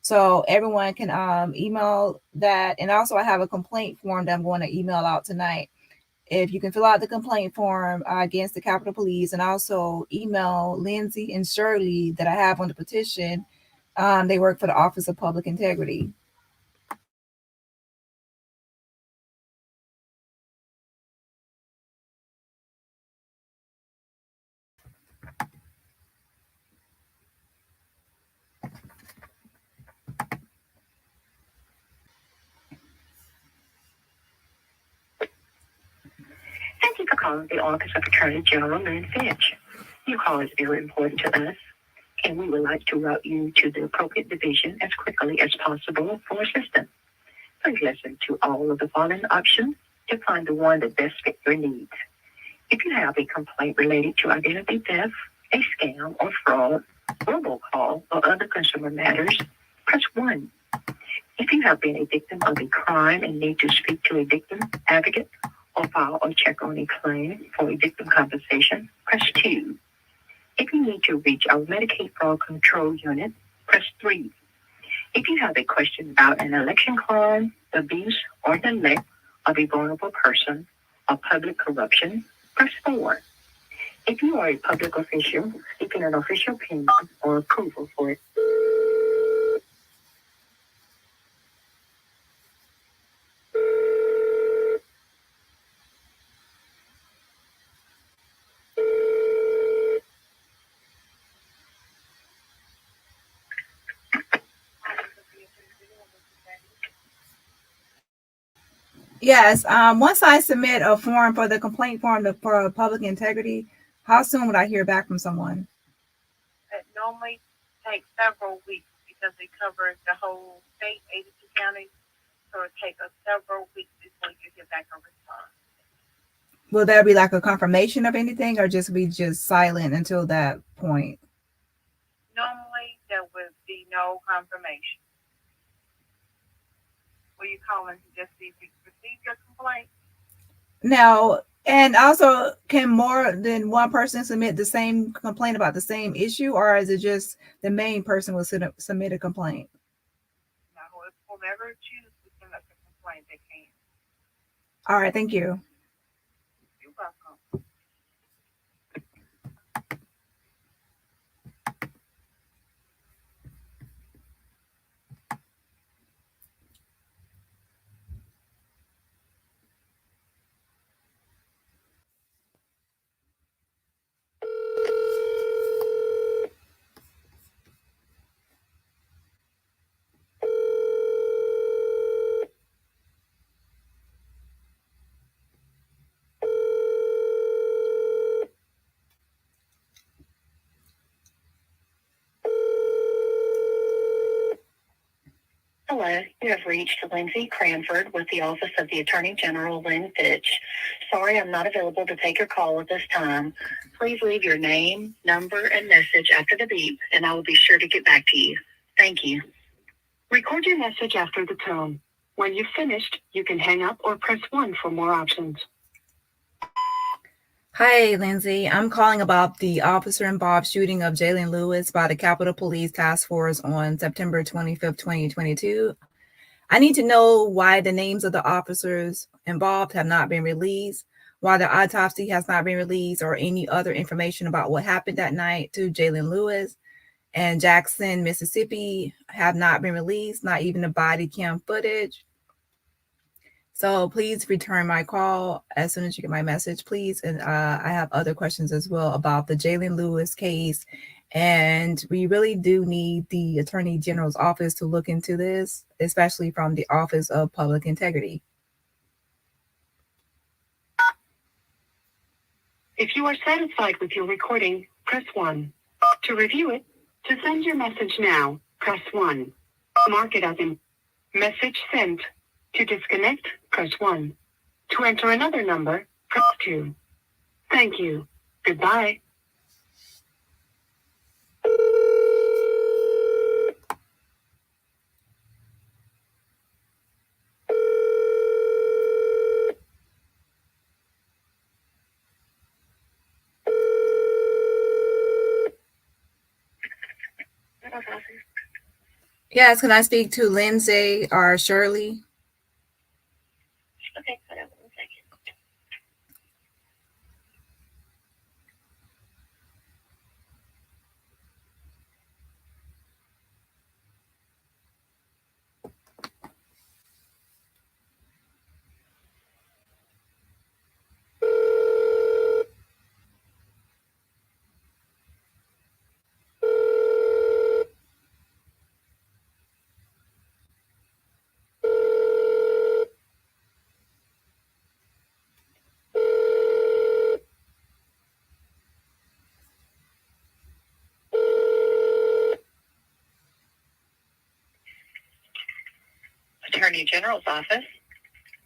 So everyone can email that. And also I have a complaint form that I'm going to email out tonight. If you can fill out the complaint form against the Capitol Police, and also email Lindsay and Shirley that I have on the petition. They work for the Office of Public Integrity. Thank you for calling the Office of Attorney General, Lynn Fitch. Your call is very important to us, and we would like to route you to the appropriate division as quickly as possible for assistance. Please listen to all of the following options to find the one that best fits your needs. If you have a complaint related to identity theft, a scam or fraud, robocall, or other consumer matters, press 1. If you have been a victim of a crime and need to speak to a victim advocate or file or check on a claim for a victim compensation, press 2. If you need to reach our Medicaid Fraud Control Unit, press 3. If you have a question about an election crime, abuse, or neglect of a vulnerable person, or public corruption, press 4. If you are a public official seeking an official opinion or approval for it, Yes. Once I submit a form for the complaint form for public integrity, how soon would I hear back from someone? It normally takes several weeks because it covers the whole state, 82 counties. So it takes us several weeks before you get back a response. Will there be like a confirmation of anything, or just be just silent until that point? Normally, there will be no confirmation. Were you calling to just see if you received your complaint? Now, and also, can more than one person submit the same complaint about the same issue, or is it just the main person will submit a complaint? No, whoever chooses to send us a complaint, they can. All right, thank you. You're welcome. Hello, you have reached Lindsay Cranford with the Office of the Attorney General, Lynn Fitch. Sorry, I'm not available to take your call at this time. Please leave your name, number, and message after the beep, and I will be sure to get back to you. Thank you. Record your message after the tone. When you've finished, you can hang up or press 1 for more options. Hi, Lindsay. I'm calling about the officer-involved shooting of Jaylen Lewis by the Capitol Police Task Force on September 25th, 2022. I need to know why the names of the officers involved have not been released, why the autopsy has not been released, or any other information about what happened that night to Jaylen Lewis and Jackson, Mississippi have not been released, not even the body cam footage. So please return my call as soon as you get my message, please. And I have other questions as well about the Jaylen Lewis case. And we really do need the Attorney General's office to look into this, especially from the Office of Public Integrity. If you are satisfied with your recording, press 1. To review it, to send your message now, press 1. Mark it as in message sent. To disconnect, press 1. To enter another number, press 2. Thank you. Goodbye. Yes, can I speak to Lindsay or Shirley? Okay, hold on 1 second. Attorney General's office.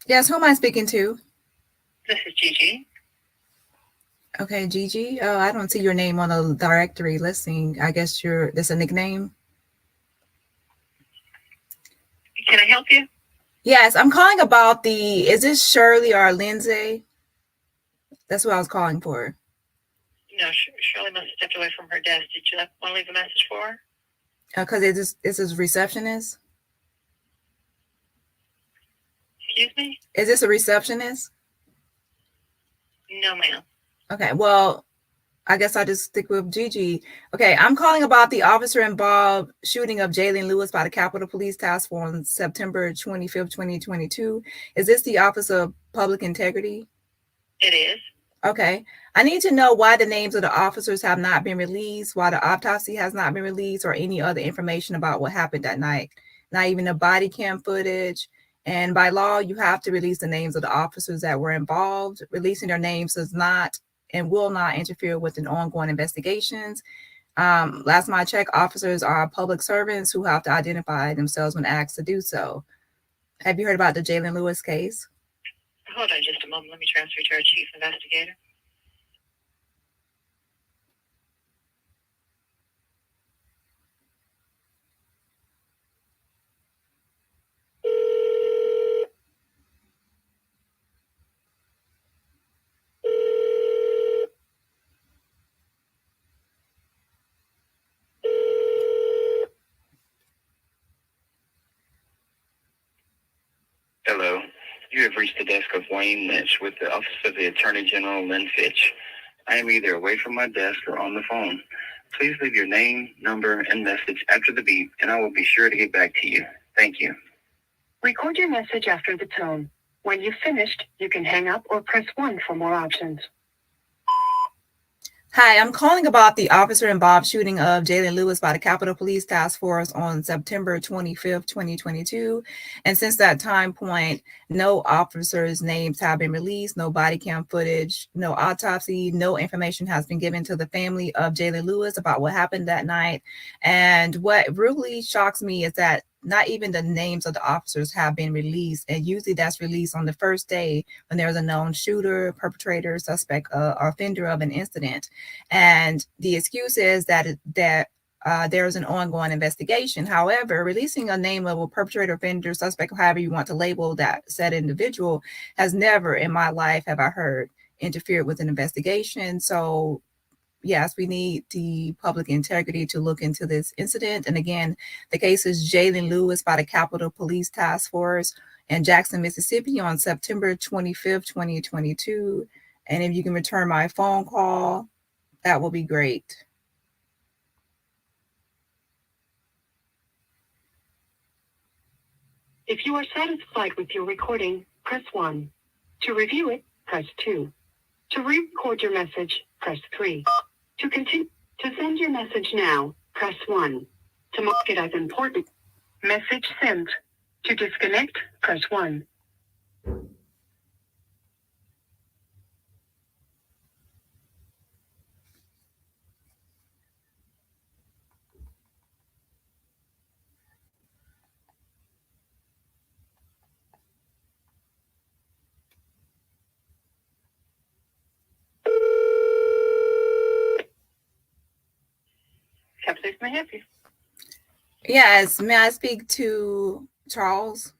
Yes, who am I speaking to? This is Gigi. Okay, Gigi. Oh, I don't see your name on the directory listing. I guess that's a nickname. Can I help you? Yes, I'm calling about is this Shirley or Lindsay? That's what I was calling for. No, Shirley must have stepped away from her desk. Did you want to leave a message for her? Because this is receptionist. Excuse me? Is this a receptionist? No, ma'am. Okay, well, I guess I'll just stick with Gigi. Okay, I'm calling about the officer-involved shooting of Jaylen Lewis by the Capitol Police Task Force on September 25th, 2022. Is this the Office of Public Integrity? It is. Okay, I need to know why the names of the officers have not been released, why the autopsy has not been released, or any other information about what happened that night. Not even the body cam footage. And by law, you have to release the names of the officers that were involved. Releasing their names does not and will not interfere with an ongoing investigations. Last time I checked, officers are public servants who have to identify themselves when asked to do so. Have you heard about the Jaylen Lewis case? Hold on just a moment. Let me transfer to our chief investigator. You have reached the desk of Wayne Lynch with the Office of the Attorney General, Lynn Fitch. I am either away from my desk or on the phone. Please leave your name, number, and message after the beep, and I will be sure to get back to you. Thank you. Record your message after the tone. When you've finished, you can hang up or press 1 for more options. Hi, I'm calling about the officer involved shooting of Jaylen Lewis by the Capitol Police Task Force on September 25th, 2022. And since that time point, no officers' names have been released, no body cam footage, no autopsy, no information has been given to the family of Jaylen Lewis about what happened that night. And what really shocks me is that not even the names of the officers have been released. And usually that's released on the first day when there's a known shooter, perpetrator, suspect, or offender of an incident. And the excuse is that there's an ongoing investigation. However, releasing a name of a perpetrator, offender, suspect, however you want to label that said individual, has never in my life have I heard interfered with an investigation. So yes, we need the public integrity to look into this incident. And again, the case is Jaylen Lewis by the Capitol Police Task Force in Jackson, Mississippi on September 25th, 2022. And if you can return my phone call, that will be great. If you are satisfied with your recording, press 1. To review it, press 2. To re-record your message, press 3. To continue to send your message now, press 1. To mark it as important, message sent. To disconnect, press 1. Captain, may I help you? Yes, may I speak to Charles?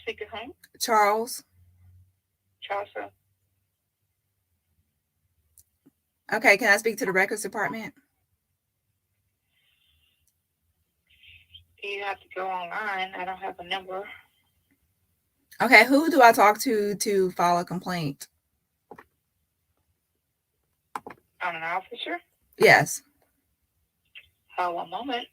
Speak to whom? Charles. Charles. Okay, can I speak to the records department? You have to go online. I don't have a number. Okay, who do I talk to file a complaint? On an officer? Yes. Hold one moment.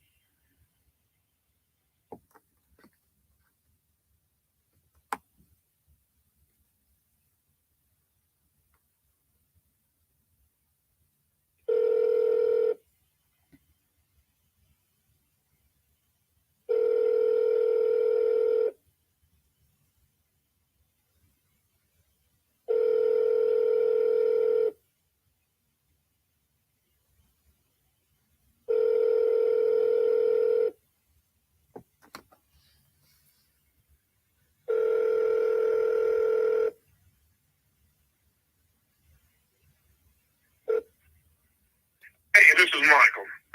Hey, this is Michael.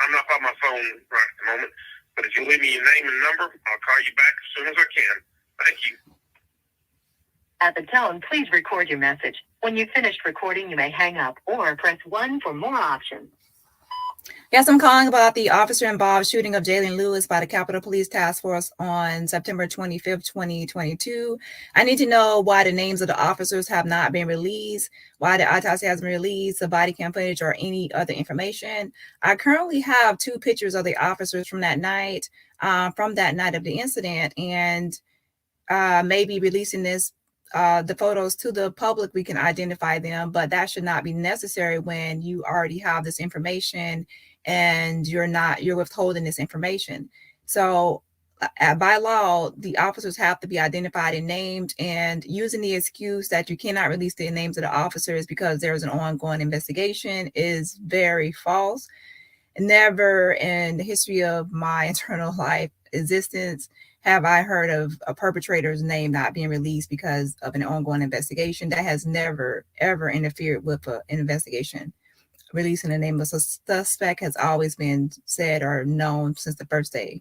I'm not by my phone right at the moment, but if you leave me your name and number, I'll call you back as soon as I can. Thank you. At the tone, please record your message. When you've finished recording, you may hang up or press 1 for more options. Yes, I'm calling about the officer involved shooting of Jaylen Lewis by the Capitol Police Task Force on September 25th, 2022. I need to know why the names of the officers have not been released, why the autopsy hasn't been released, the body cam footage, or any other information. I currently have 2 pictures of the officers from that night of the incident, and maybe releasing the photos to the public, we can identify them, but that should not be necessary when you already have this information and you're withholding this information. So by law, the officers have to be identified and named, and using the excuse that you cannot release the names of the officers because there's an ongoing investigation is very false. Never in the history of my internal life existence have I heard of a perpetrator's name not being released because of an ongoing investigation. That has never, ever interfered with an investigation. Releasing the name of a suspect has always been said or known since the first day.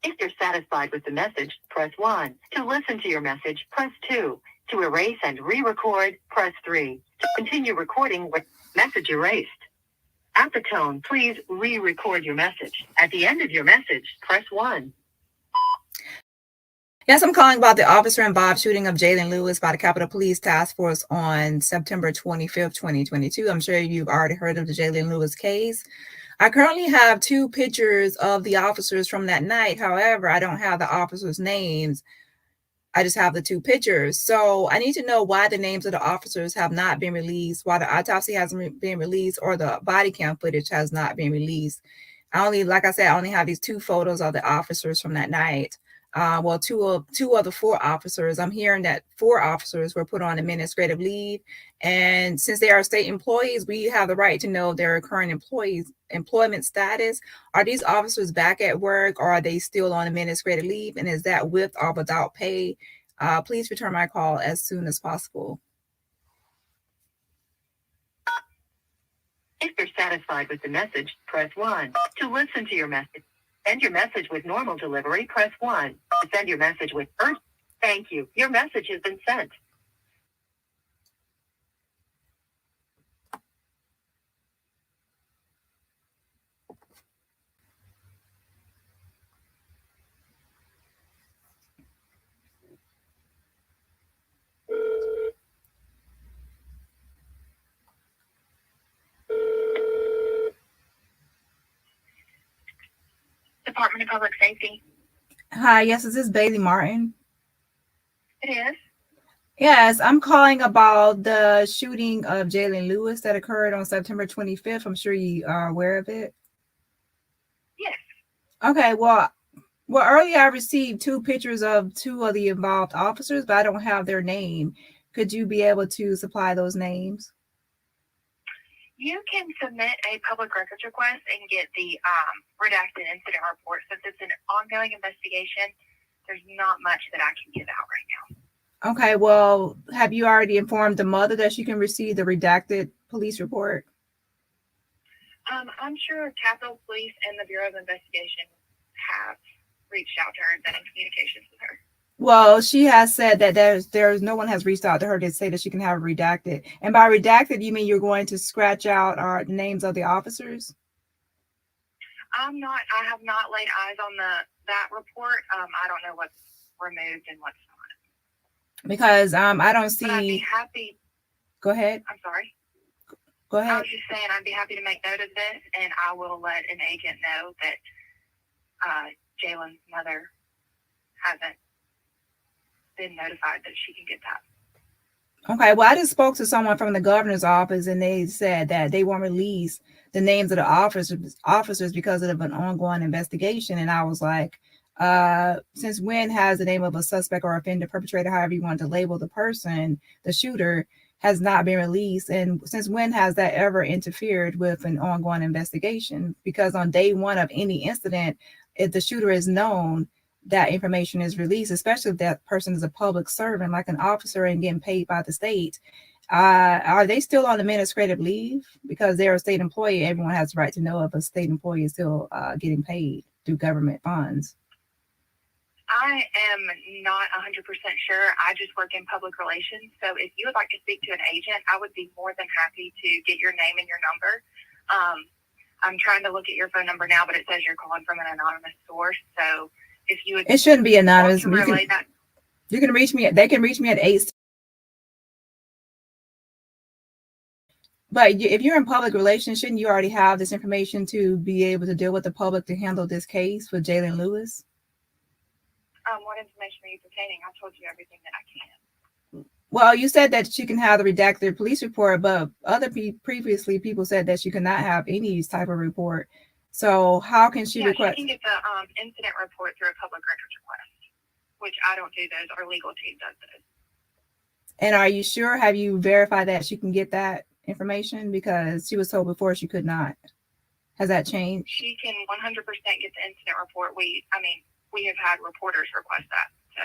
If you're satisfied with the message, press 1. To listen to your message, press 2. To erase and re-record, press 3. To continue recording with message erased. At the tone, please re-record your message. At the end of your message, press 1. Yes, I'm calling about the officer involved shooting of Jaylen Lewis by the Capitol Police Task Force on September 25th, 2022. I'm sure you've already heard of the Jaylen Lewis case. I currently have 2 pictures of the officers from that night. However, I don't have the officers' names. I just have the 2 pictures. So I need to know why the names of the officers have not been released, why the autopsy hasn't been released, or the body cam footage has not been released. Like I said, I only have these 2 photos of the officers from that night. Well, two of the 4 officers. I'm hearing that 4 officers were put on administrative leave, and since they are state employees, we have the right to know their current employment status. Are these officers back at work, or are they still on administrative leave? And is that with or without pay? Please return my call as soon as possible. If you're satisfied with the message, press 1. To listen to your message, send your message with normal delivery, press 1. To send your message with urgent, thank you. Your message has been sent. Department of Public Safety. Hi, yes, is this Bailey Martin? It is. Yes, I'm calling about the shooting of Jaylen Lewis that occurred on September 25th. I'm sure you are aware of it. Yes. Okay, well, earlier I received 2 pictures of 2 of the involved officers, but I don't have their name. Could you be able to supply those names? You can submit a public records request and get the redacted incident report. Since it's an ongoing investigation, there's not much that I can give out right now. Okay, well, have you already informed the mother that she can receive the redacted police report? I'm sure Capitol Police and the Bureau of Investigation have reached out to her and been in communications with her. Well, she has said that there's no one has reached out to her to say that she can have it redacted. And by redacted, you mean you're going to scratch out our names of the officers? I have not laid eyes on that report. I don't know what's removed and what's not. Because I don't see. But I'd be happy. Go ahead. I'm sorry. Go ahead. I was just saying I'd be happy to make note of this, and I will let an agent know that Jaylen's mother hasn't been notified that she can get that. Okay, well, I just spoke to someone from the governor's office, and they said that they won't release the names of the officers because of an ongoing investigation. And I was like, since when has the name of a suspect or offender, perpetrator, however you want to label the person, the shooter, has not been released? And since when has that ever interfered with an ongoing investigation? Because on day 1 of any incident, if the shooter is known, that information is released, especially if that person is a public servant, like an officer and getting paid by the state. Are they still on administrative leave? Because they're a state employee. Everyone has the right to know if a state employee is still getting paid through government funds. I am not 100% sure. I just work in public relations. So if you would like to speak to an agent, I would be more than happy to get your name and your number. I'm trying to look at your phone number now, but it says you're calling from an anonymous source. So if you would, it shouldn't be anonymous. You can reach me. They can reach me at 8. But if you're in public relations, shouldn't you already have this information to be able to deal with the public to handle this case with Jaylen Lewis? What information are you pertaining? I told you everything that I can. Well, you said that she can have the redacted police report, but previously people said that she could not have any type of report. So how can she request? She can get the incident report through a public records request, which I don't do those. Our legal team does those. And are you sure? Have you verified that she can get that information? Because she was told before she could not. Has that changed? She can 100% get the incident report. We have had reporters request that. So.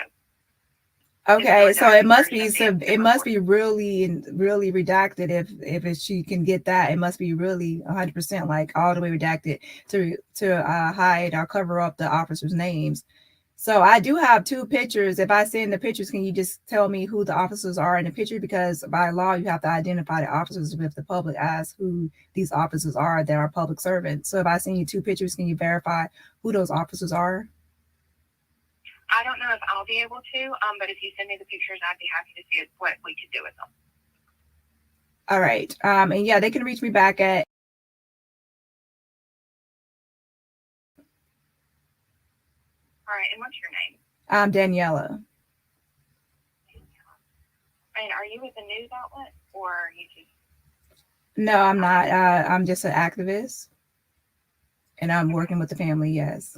Okay, so it must be really, really redacted. If she can get that, it must be really 100%, like all the way redacted to hide or cover up the officers' names. So I do have 2 pictures. If I send the pictures, can you just tell me who the officers are in the picture? Because by law, you have to identify the officers if the public asks who these officers are that are public servants. So if I send you 2 pictures, can you verify who those officers are? I don't know if I'll be able to, but if you send me the pictures, I'd be happy to see what we could do with them. All right. And yeah, they can reach me back at. All right. And what's your name? I'm Daniela. And are you with a news outlet or are you just? No, I'm not. I'm just an activist, and I'm working with the family. Yes.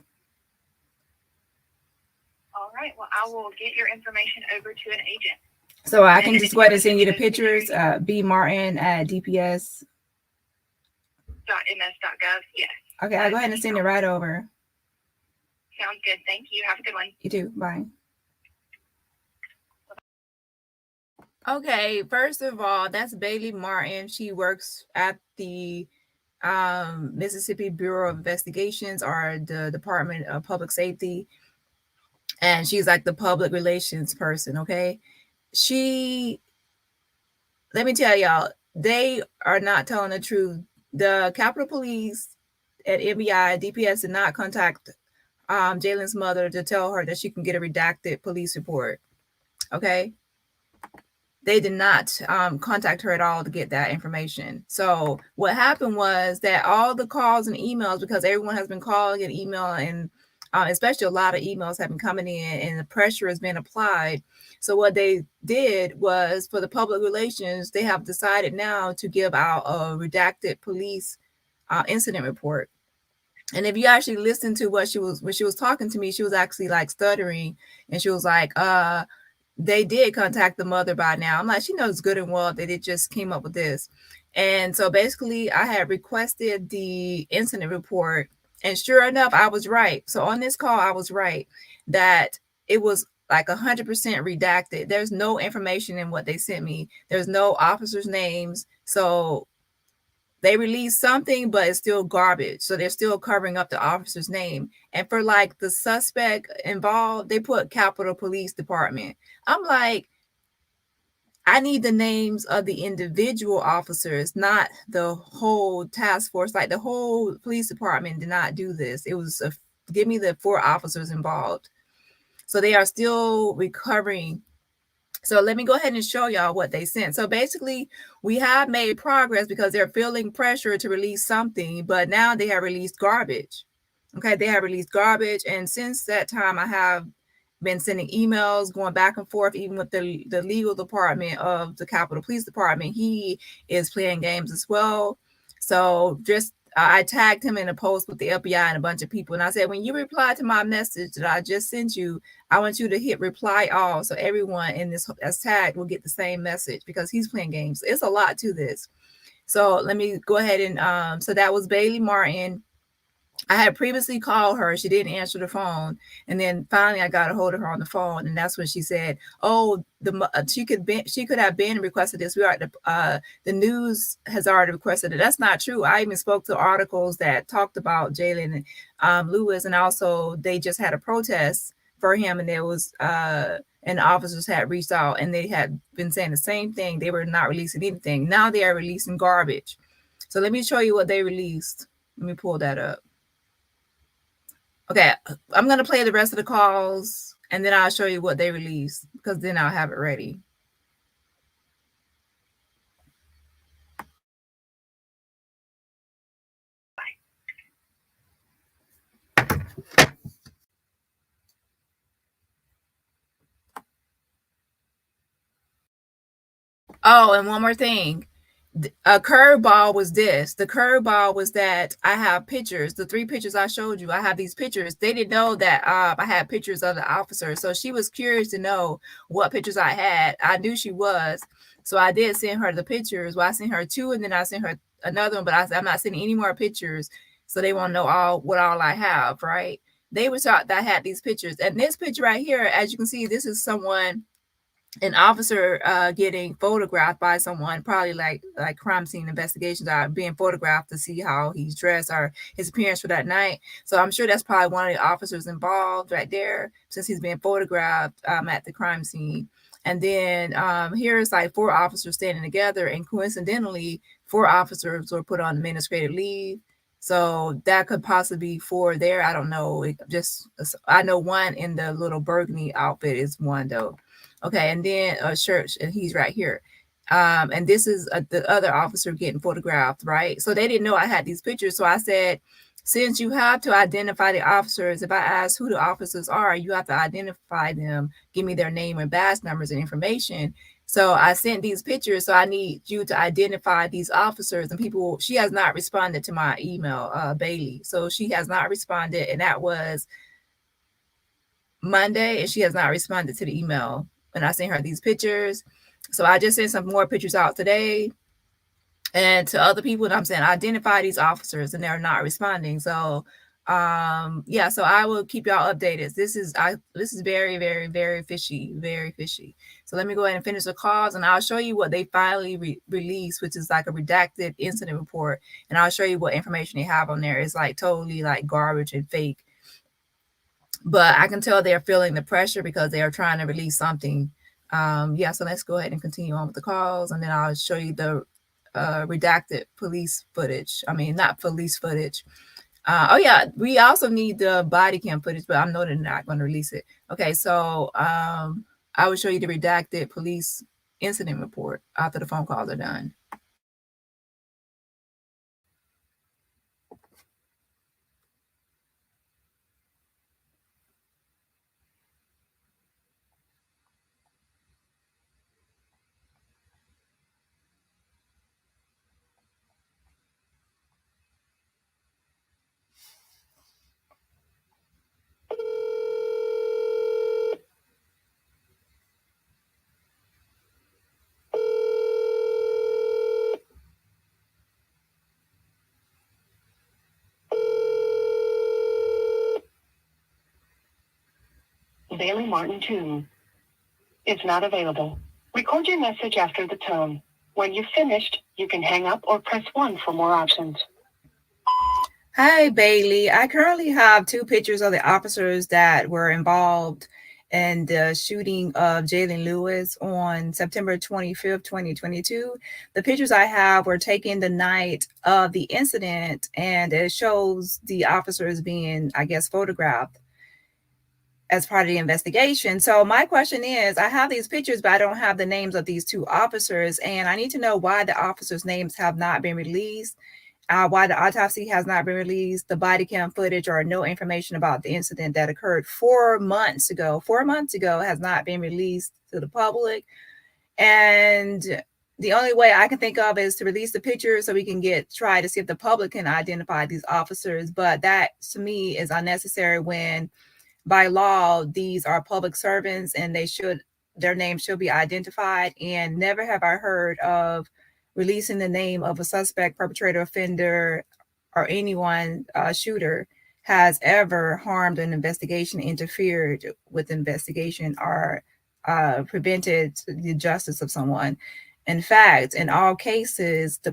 All right. Well, I will get your information over to an agent. So I can just go ahead and send you the pictures. B Martin at DPS. .ms.gov. Yes. Okay, I'll go ahead and send it right over. Sounds good. Thank you. Have a good one. You too. Bye. Okay, first of all, that's Bailey Martin. She works at the Mississippi Bureau of Investigations, or the Department of Public Safety. And she's like the public relations person, okay? Let me tell y'all, they are not telling the truth. The Capitol Police at MBI, DPS did not contact Jaylen's mother to tell her that she can get a redacted police report, okay? They did not contact her at all to get that information. So what happened was that all the calls and emails, because everyone has been calling and emailing, and especially a lot of emails have been coming in, and the pressure has been applied. So what they did was, for the public relations, they have decided now to give out a redacted police incident report. And if you actually listen to when she was talking to me, she was actually like stuttering, and she was like, they did contact the mother by now. I'm like, she knows good and well that they just came up with this. And so basically I had requested the incident report, and sure enough, I was right. So on this call, I was right that it was like 100% redacted. There's no information in what they sent me. There's no officers' names. So they released something, but it's still garbage. So they're still covering up the officer's name. And for like the suspect involved, they put Capitol Police Department. I'm like, I need the names of the individual officers, not the whole task force. Like the whole police department did not do this. It was give me the 4 officers involved. So they are still recovering. So let me go ahead and show y'all what they sent. So basically, we have made progress because they're feeling pressure to release something, but now they have released garbage. Okay, they have released garbage. And since that time, I have been sending emails, going back and forth, even with the legal department of the Capitol Police Department. He is playing games as well. So just I tagged him in a post with the FBI and a bunch of people. And I said, when you reply to my message that I just sent you, I want you to hit reply all. So everyone in this that's tagged will get the same message, because he's playing games. It's a lot to this. So let me go ahead and so that was Bailey Martin. I had previously called her. She didn't answer the phone. And then finally I got a hold of her on the phone. And that's when she said, oh, she could have been requested this. The news has already requested it. That's not true. I even spoke to articles that talked about Jaylen Lewis. And also they just had a protest for him. And there was, and the officers had reached out and they had been saying the same thing. They were not releasing anything. Now they are releasing garbage. So let me show you what they released. Let me pull that up. Okay, I'm going to play the rest of the calls, and then I'll show you what they released, because then I'll have it ready. Oh, and one more thing. A curveball was this. The curveball was that I have pictures. The 3 pictures I showed you, I have these pictures. They didn't know that I had pictures of the officers. So she was curious to know what pictures I had. I knew she was. So I did send her the pictures. Well, I sent her 2, and then I sent her another one. But I said, I'm not sending any more pictures. So they want to know what all I have, right? They were shocked that I had these pictures. And this picture right here, as you can see, this is an officer getting photographed by someone, probably like crime scene investigations are being photographed to see how he's dressed or his appearance for that night. So I'm sure that's probably one of the officers involved right there, since he's being photographed at the crime scene. And then here's like 4 officers standing together, and coincidentally 4 officers were put on administrative leave. So that could possibly be 4 there. I don't know. I know one in the little burgundy outfit is one though. Okay, and then a shirt, and he's right here. And this is the other officer getting photographed, right? So they didn't know I had these pictures. So I said, since you have to identify the officers, if I ask who the officers are, you have to identify them, give me their name and badge numbers and information. So I sent these pictures. So I need you to identify these officers and people. She has not responded to my email, Bailey. So she has not responded. And that was Monday. And she has not responded to the email when I sent her these pictures. So I just sent some more pictures out today and to other people. And I'm saying, identify these officers, and they're not responding. So yeah, so I will keep y'all updated. This is very, very, very fishy, very fishy. So let me go ahead and finish the calls, and I'll show you what they finally released, which is like a redacted incident report, and I'll show you what information they have on there. It's like totally like garbage and fake, but I can tell they're feeling the pressure because they are trying to release something. Yeah, so let's go ahead and continue on with the calls, and then I'll show you the redacted police footage. I mean, not police footage. Oh yeah, we also need the body cam footage, but I know they're not going to release it. Okay, so I will show you the redacted police incident report after the phone calls are done. Bailey Martin 2 is not available. Record your message after the tone. When you've finished, you can hang up or press 1 for more options. Hi, Bailey. I currently have 2 pictures of the officers that were involved in the shooting of Jaylen Lewis on September 25th, 2022. The pictures I have were taken the night of the incident, and it shows the officers being, I guess, photographed as part of the investigation. So my question is, I have these pictures, but I don't have the names of these 2 officers, and I need to know why the officers' names have not been released. Why the autopsy has not been released, the body cam footage, or no information about the incident that occurred 4 months ago. 4 months ago has not been released to the public. And the only way I can think of is to release the pictures so we can try to see if the public can identify these officers. But that to me is unnecessary when by law, these are public servants and their names should be identified. And never have I heard of releasing the name of a suspect, perpetrator, offender, or anyone, shooter, has ever harmed an investigation, interfered with investigation, or prevented the justice of someone. In fact, in all cases, once the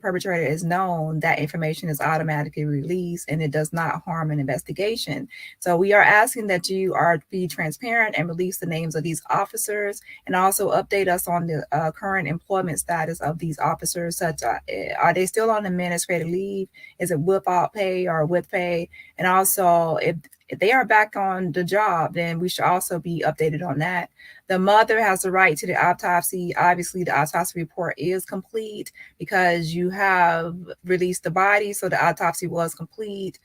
perpetrator is known, that information is automatically released and it does not harm an investigation. So we are asking that you be transparent and release the names of these officers, and also update us on the current employment status of these officers. Are they still on administrative leave? Is it without pay or with pay? And also, if they are back on the job, then we should also be updated on that. The mother has the right to the autopsy. Obviously, the autopsy report is complete because you have released the body, so the autopsy was complete,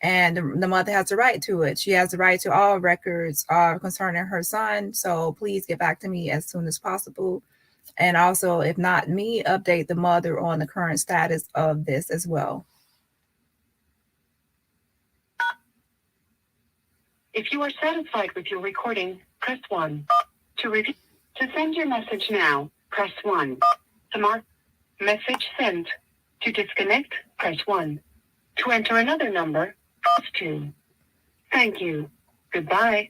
and the mother has the right to it. She has the right to all records concerning her son. So please get back to me as soon as possible. And also, if not me, update the mother on the current status of this as well. If you are satisfied with your recording, press 1. To send your message now, press 1. To mark message sent. To disconnect, press 1. To enter another number, press 2. Thank you. Goodbye.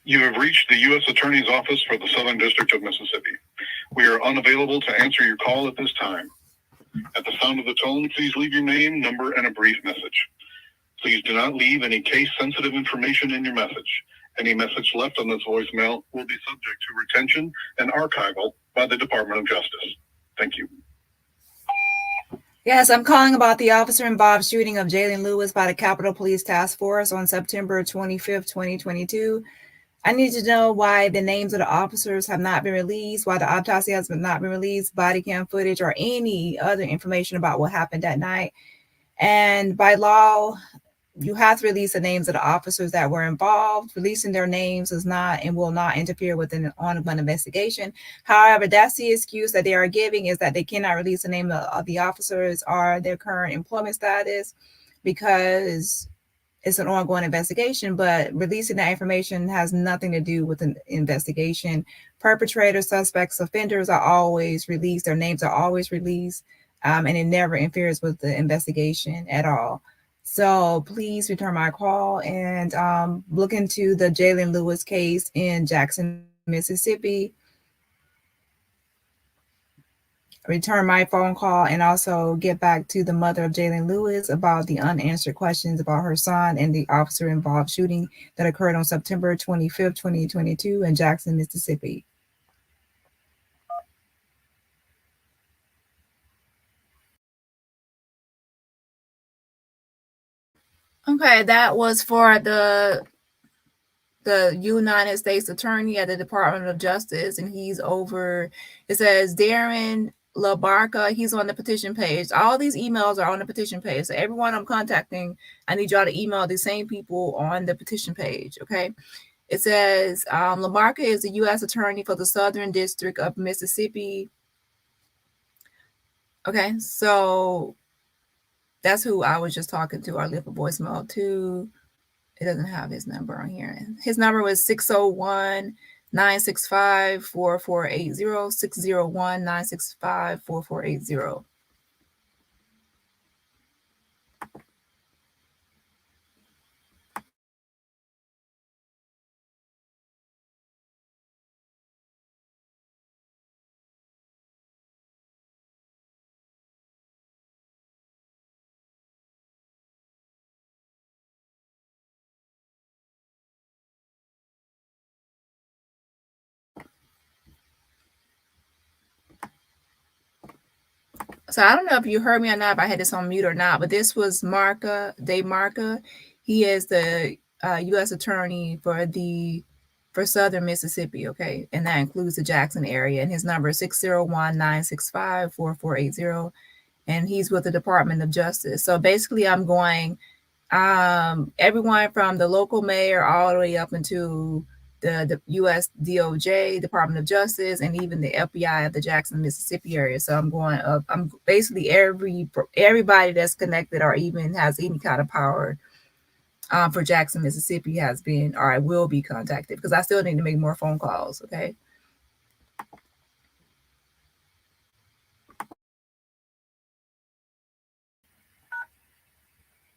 You have reached the U.S. Attorney's Office for the Southern District of Mississippi. We are unavailable to answer your call at this time. At the sound of the tone, please leave your name, number, and a brief message. Please do not leave any case-sensitive information in your message. Any message left on this voicemail will be subject to retention and archival by the Department of Justice. Thank you. Yes, I'm calling about the officer-involved shooting of Jaylen Lewis by the Capitol Police Task Force on September 25th, 2022. I need to know why the names of the officers have not been released, why the autopsy has not been released, body cam footage, or any other information about what happened that night. And by law, you have to release the names of the officers that were involved. Releasing their names is not and will not interfere with an ongoing investigation. However, that's the excuse that they are giving, is that they cannot release the name of the officers or their current employment status because it's an ongoing investigation. But releasing that information has nothing to do with an investigation. Perpetrators, suspects, offenders are always released. Their names are always released, and it never interferes with the investigation at all. So please return my call and look into the Jaylen Lewis case in Jackson, Mississippi. Return my phone call and also get back to the mother of Jaylen Lewis about the unanswered questions about her son and the officer-involved shooting that occurred on September 25th, 2022 in Jackson, Mississippi. Okay, that was for the United States Attorney at the Department of Justice, and he's over, it says Darren LaBarca, he's on the petition page. All these emails are on the petition page. So everyone I'm contacting, I need y'all to email the same people on the petition page, okay? It says LaBarca is the U.S. Attorney for the Southern District of Mississippi. Okay, so that's who I was just talking to. I left a voicemail to. It doesn't have his number on here. His number was 601-965-4480, 601-965-4480. So I don't know if you heard me or not, if I had this on mute or not, but this was Dave Marca. He is the U.S. Attorney for Southern Mississippi, okay? And that includes the Jackson area. And his number is 601-965-4480. And he's with the Department of Justice. So basically I'm going everyone from the local mayor all the way up into the U.S. DOJ, Department of Justice, and even the FBI of the Jackson, Mississippi area. So I'm going up. I'm basically everybody that's connected or even has any kind of power for Jackson, Mississippi has been or I will be contacted because I still need to make more phone calls. Okay.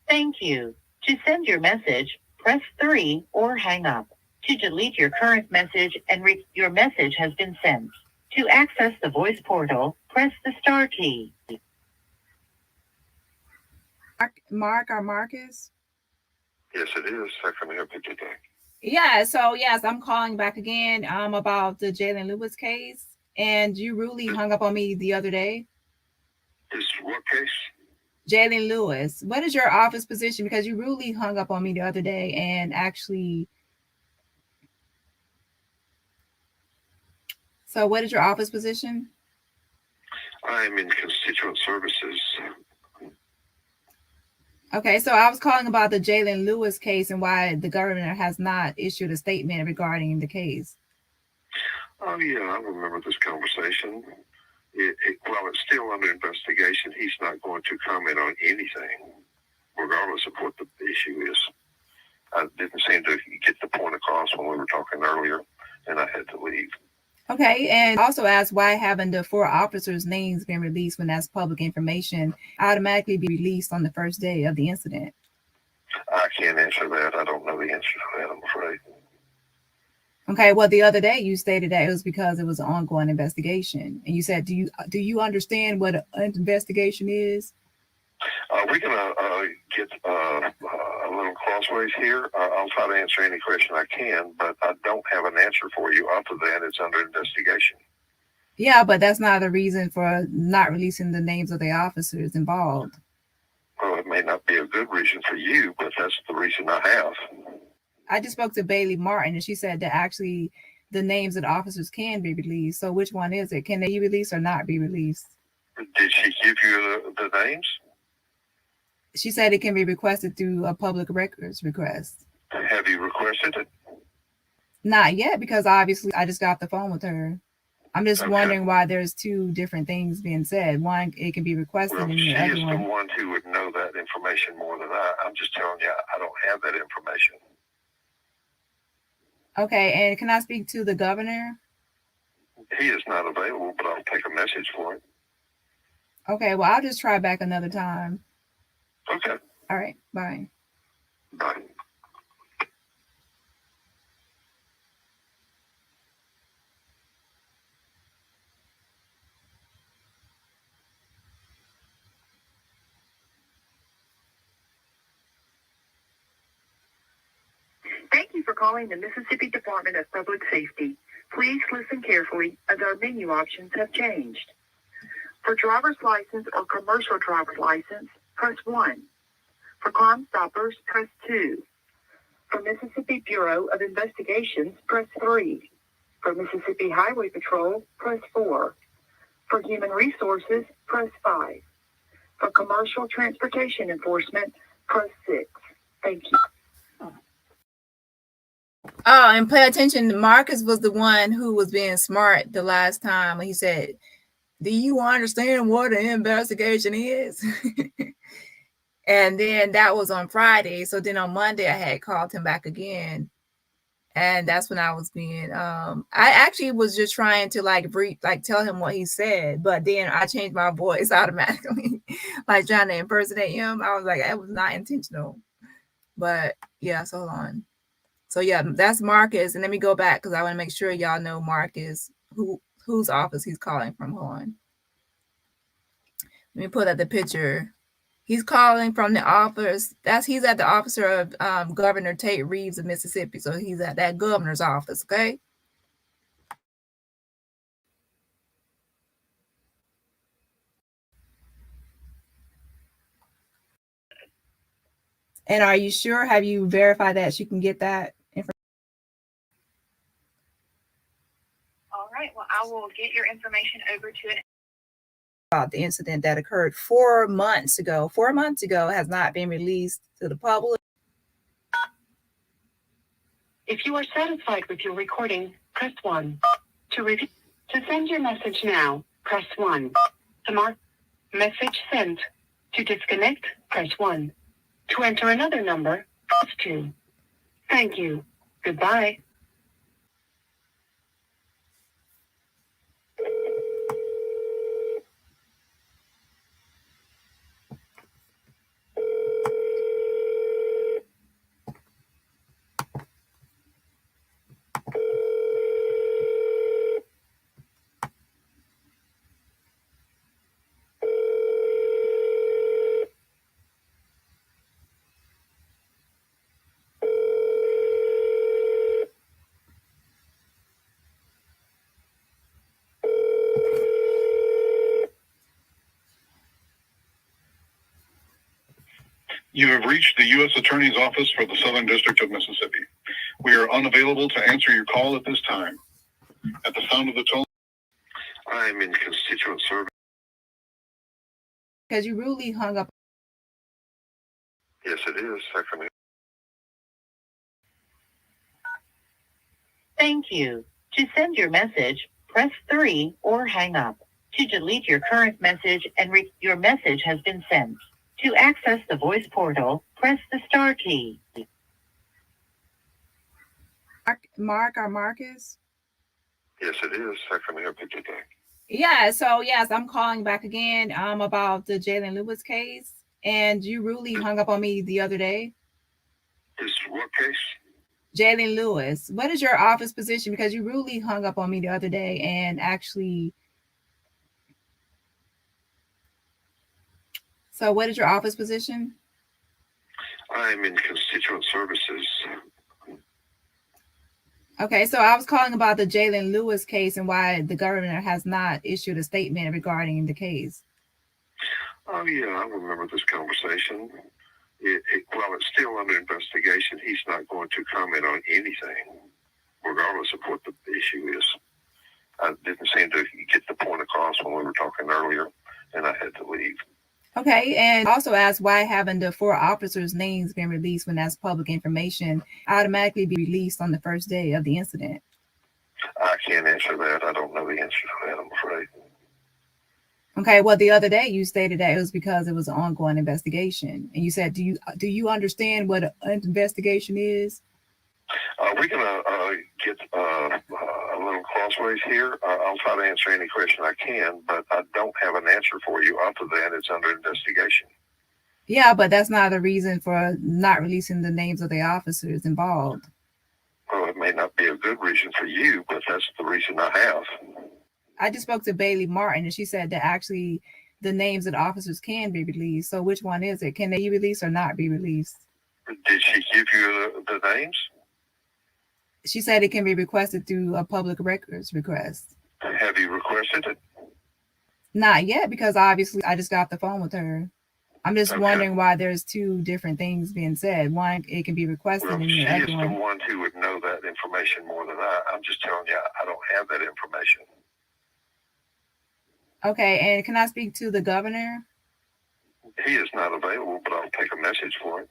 Thank you. To send your message, press 3 or hang up. To delete your current message and your message has been sent. To access the voice portal, press the star key. Mark or Marcus? Yes, it is. How can I help you today? Yeah, so yes, I'm calling back again about the Jaylen Lewis case. And you really hung up on me the other day. This what case? Jaylen Lewis. What is your office position? Because you really hung up on me the other day and actually. So what is your office position? I'm in constituent services. Okay, so I was calling about the Jaylen Lewis case and why the governor has not issued a statement regarding the case. Oh, yeah, I remember this conversation. While it's still under investigation, he's not going to comment on anything, regardless of what the issue is. I didn't seem to get the point across when we were talking earlier, and I had to leave. Okay, and also asked why haven't the 4 officers' names been released when that's public information automatically be released on the first day of the incident? I can't answer that. I don't know the answer to that, I'm afraid. Okay, well, the other day you stated that it was because it was an ongoing investigation, and you said, do you understand what an investigation is? We're gonna get a little crossways here. I'll try to answer any question I can, but I don't have an answer for you. Other than it's under investigation. Yeah, but that's not a reason for not releasing the names of the officers involved. Well, it may not be a good reason for you, but that's the reason I have. I just spoke to Bailey Martin, and she said that actually the names of the officers can be released. So which one is it? Can they be released or not be released? Did she give you the names? She said it can be requested through a public records request. Have you requested it? Not yet, because obviously I just got off the phone with her. I'm just Okay. wondering why there's two different things being said. One, it can be requested, Well, and she the other is one. the one who would know that information more than I. I'm just telling you, I don't have that information. Okay, and can I speak to the governor? He is not available, but I'll take a message for him. Okay, well, I'll just try back another time. Okay. All right, bye. Bye. Thank you for calling the Mississippi Department of Public Safety. Please listen carefully as our menu options have changed. For driver's license or commercial driver's license, press 1. For Crime Stoppers, press 2. For Mississippi Bureau of Investigations, press 3. For Mississippi Highway Patrol, press 4. For Human Resources, press 5. For Commercial Transportation Enforcement, press 6. Thank you. Oh, and pay attention. Marcus was the one who was being smart the last time. He said, "Do you understand what an investigation is?" And then that was on Friday. So then on Monday, I had called him back again. And that's when I was being, I actually was just trying to tell him what he said, but then I changed my voice automatically, like trying to impersonate him. I was like, that was not intentional. But yeah, so hold on. So yeah, that's Marcus. And let me go back because I want to make sure y'all know Marcus, whose office he's calling from. Hold on. Let me put up the picture. He's calling from the office. He's at the office of Governor Tate Reeves of Mississippi. So he's at that governor's office, okay? And are you sure? Have you verified that you can get that information? All right. Well, I will get your information over to it. About the incident that occurred 4 months ago. 4 months ago has not been released to the public. If you are satisfied with your recording, press 1. To send your message now, press 1. To mark message sent. To disconnect, press 1. To enter another number, press 2. Thank you. Goodbye. You have reached the U.S. Attorney's Office for the Southern District of Mississippi. We are unavailable to answer your call at this time. At the sound of the tone, I am in constituent service. Because you rudely hung up. Yes, it is. Second. Thank you. To send your message, press 3 or hang up. To delete your current message and your message has been sent. To access the voice portal, press the star key. Mark or Marcus? Yes, it is. Second. Help you today. Yeah, so yes, I'm calling back again about the Jaylen Lewis case. And you rudely hung up on me the other day. This what case? Jaylen Lewis. What is your office position? Because you rudely hung up on me the other day and actually. So, what is your office position? I'm in constituent services. Okay, so I was calling about the Jaylen Lewis case and why the governor has not issued a statement regarding the case. Oh, yeah, I remember this conversation. While it's still under investigation, he's not going to comment on anything, regardless of what the issue is. I didn't seem to get the point across when we were talking earlier, and I had to leave. Okay, and also asked why haven't the 4 officers' names been released when that's public information automatically be released on the first day of the incident? I can't answer that. I don't know the answer to that, I'm afraid. Okay, well, the other day you stated that it was because it was an ongoing investigation, and you said, "Do you understand what an investigation is?" We're gonna get a little crossways here. I'll try to answer any question I can, but I don't have an answer for you. Other than it's under investigation. Yeah, but that's not a reason for not releasing the names of the officers involved. Well, it may not be a good reason for you, but that's the reason I have. I just spoke to Bailey Martin, and she said that actually the names of the officers can be released. So which one is it? Can they be released or not be released? Did she give you the names? She said it can be requested through a public records request. Have you requested it? Not yet, because obviously I just got off the phone with her. I'm just Okay. wondering why there's 2 different things being said. One, it can be requested, Well, and she the is other the one. one who would know that information more than I. I'm just telling you, I don't have that information. Okay, and can I speak to the governor? He is not available, but I'll take a message for him.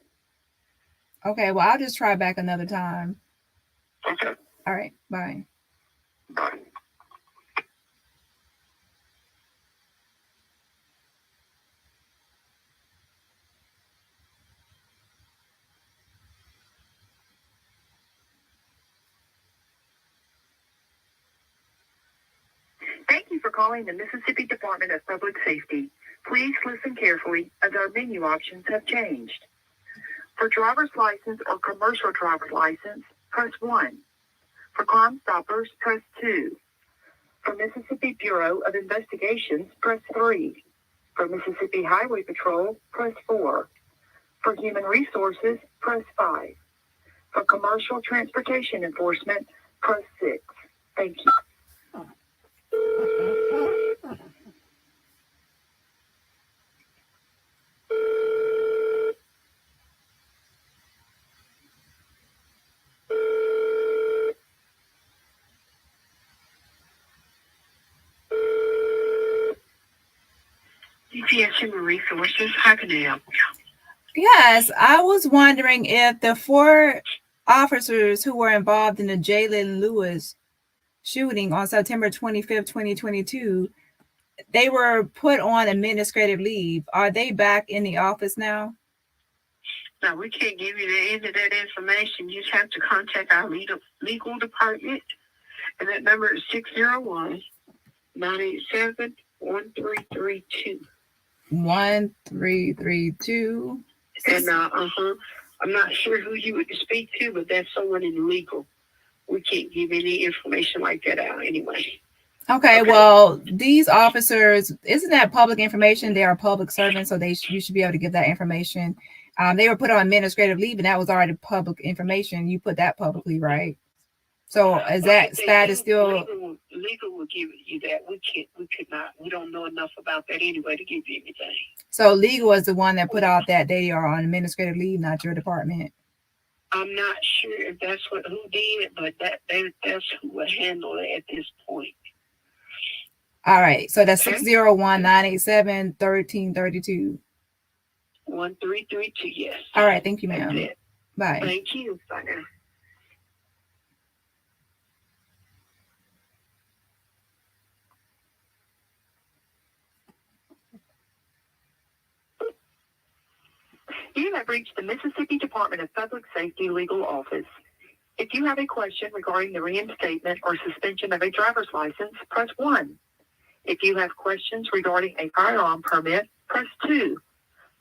Okay, well, I'll just try back another time. Okay. All right, bye. Bye. Thank you for calling the Mississippi Department of Public Safety. Please listen carefully as our menu options have changed. For driver's license or commercial driver's license, press 1. For Crime Stoppers, press 2. For Mississippi Bureau of Investigations, press 3. For Mississippi Highway Patrol, press 4. For Human Resources, press 5. For Commercial Transportation Enforcement, press 6. Thank you. DPS Human Resources, how can I help you? Yes, I was wondering if the 4 officers who were involved in the Jaylen Lewis shooting on September 25th, 2022, they were put on administrative leave. Are they back in the office now? No, we can't give you the end of that information. You just have to contact our legal department, and that number is 601-987-1332. 1332. And I'm not sure who you would speak to, but that's someone in legal. We can't give any information like that out anyway. Okay, well, these officers, isn't that public information? They are public servants, so you should be able to give that information. They were put on administrative leave, and that was already public information. You put that publicly, right? So is that status still? Legal will give you that. We could not. We don't know enough about that anyway to give you anything. So legal is the one that put out that they are on administrative leave, not your department. I'm not sure if that's who did it, but that's who would handle it at this point. All right. So that's 601-987-1332. 1332, yes. All right. Thank you, ma'am. Bye. Thank you. Bye now. You have reached the Mississippi Department of Public Safety Legal Office. If you have a question regarding the reinstatement or suspension of a driver's license, press 1. If you have questions regarding a firearm permit, press 2.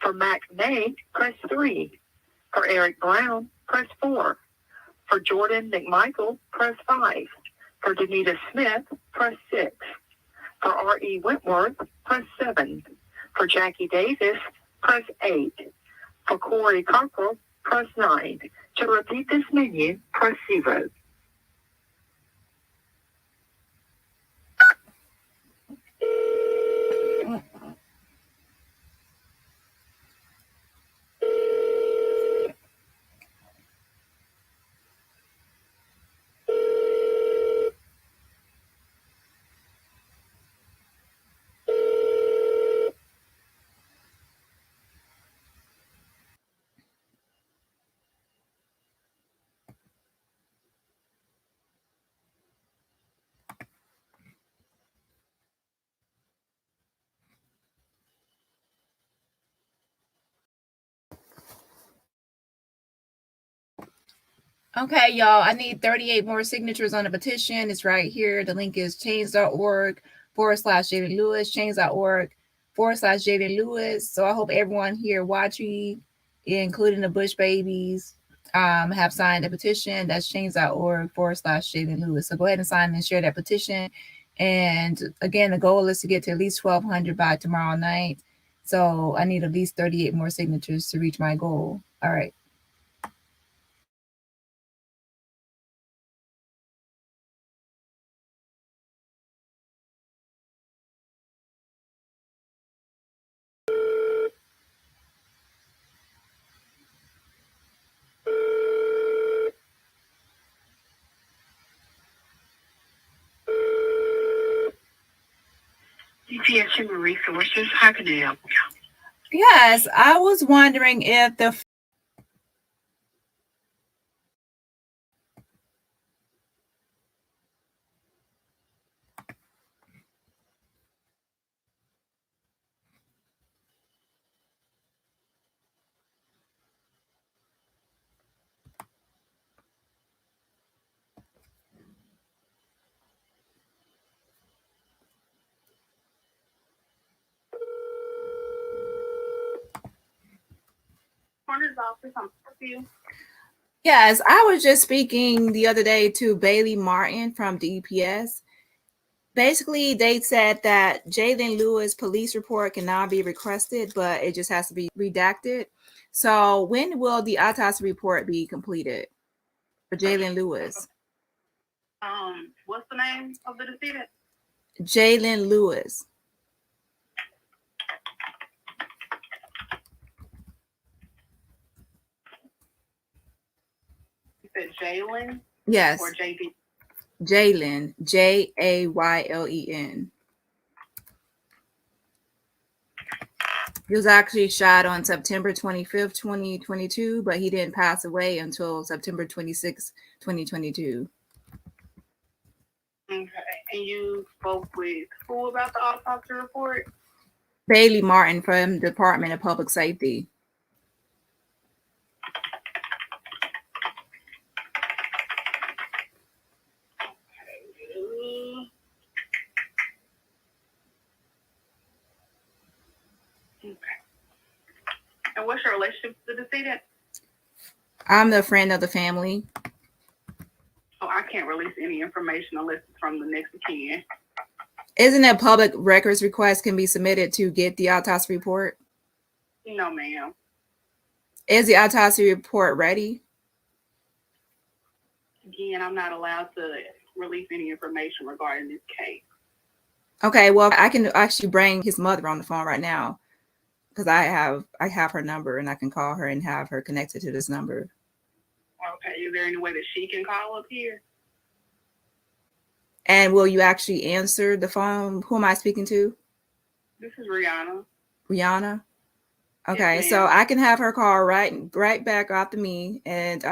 For Mac May, press 3. For Eric Brown, press 4. For Jordan McMichael, press 5. For Danita Smith, press 6. For R.E. Wentworth, press 7. For Jackie Davis, press 8. For Corey Cockrell, press 9. To repeat this menu, press 0. Okay, y'all, I need 38 more signatures on the petition. It's right here. The link is change.org/Jaylen Lewis, change.org/Jaylen Lewis. So I hope everyone here watching, including the Bush babies, have signed the petition. That's change.org/Jaylen Lewis. So go ahead and sign and share that petition. And again, the goal is to get to at least 1,200 by tomorrow night. So I need at least 38 more signatures to reach my goal. All right. DPS Human Resources, how can I help you? Yes, I was wondering if the Coroner's office, I'm you. Yes, I was just speaking the other day to Bailey Martin from DPS. Basically, they said that Jaylen Lewis police report can now be requested, but it just has to be redacted. So when will the autopsy report be completed for Jaylen Lewis? What's the name of the decedent? Jaylen Lewis. You said Jaylen? Yes. Or JD? Jaylen, Jaylen. He was actually shot on September 25th, 2022, but he didn't pass away until September 26th, 2022. Okay. And you spoke with who about the autopsy report? Bailey Martin from the Department of Public Safety. Okay. And what's your relationship to the decedent? I'm the friend of the family. Oh, I can't release any information unless it's from the next of kin. Isn't a public records request can be submitted to get the autopsy report? No, ma'am. Is the autopsy report ready? Again, I'm not allowed to release any information regarding this case. Okay, well, I can actually bring his mother on the phone right now because I have her number and I can call her and have her connected to this number. Okay, is there any way that she can call up here? And will you actually answer the phone? Who am I speaking to? This is Rihanna. Rihanna? Okay, Yes, so I can have her call right back after me. And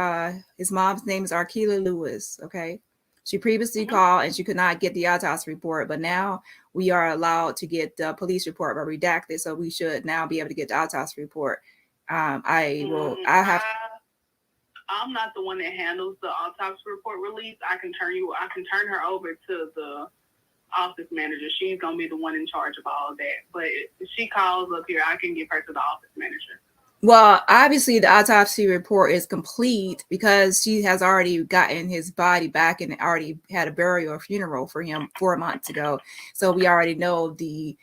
his mom's name is Arkela Lewis. Okay. She previously called and she could not get the autopsy report, but now we are allowed to get the police report but redacted. So we should now be able to get the autopsy report. I'm not the one that handles the autopsy report release. I can turn her over to the office manager. She's gonna be the one in charge of all of that. But if she calls up here, I can give her to the office manager. Well, obviously the autopsy report is complete because she has already gotten his body back and already had a burial or funeral for him 4 months ago. So we already know the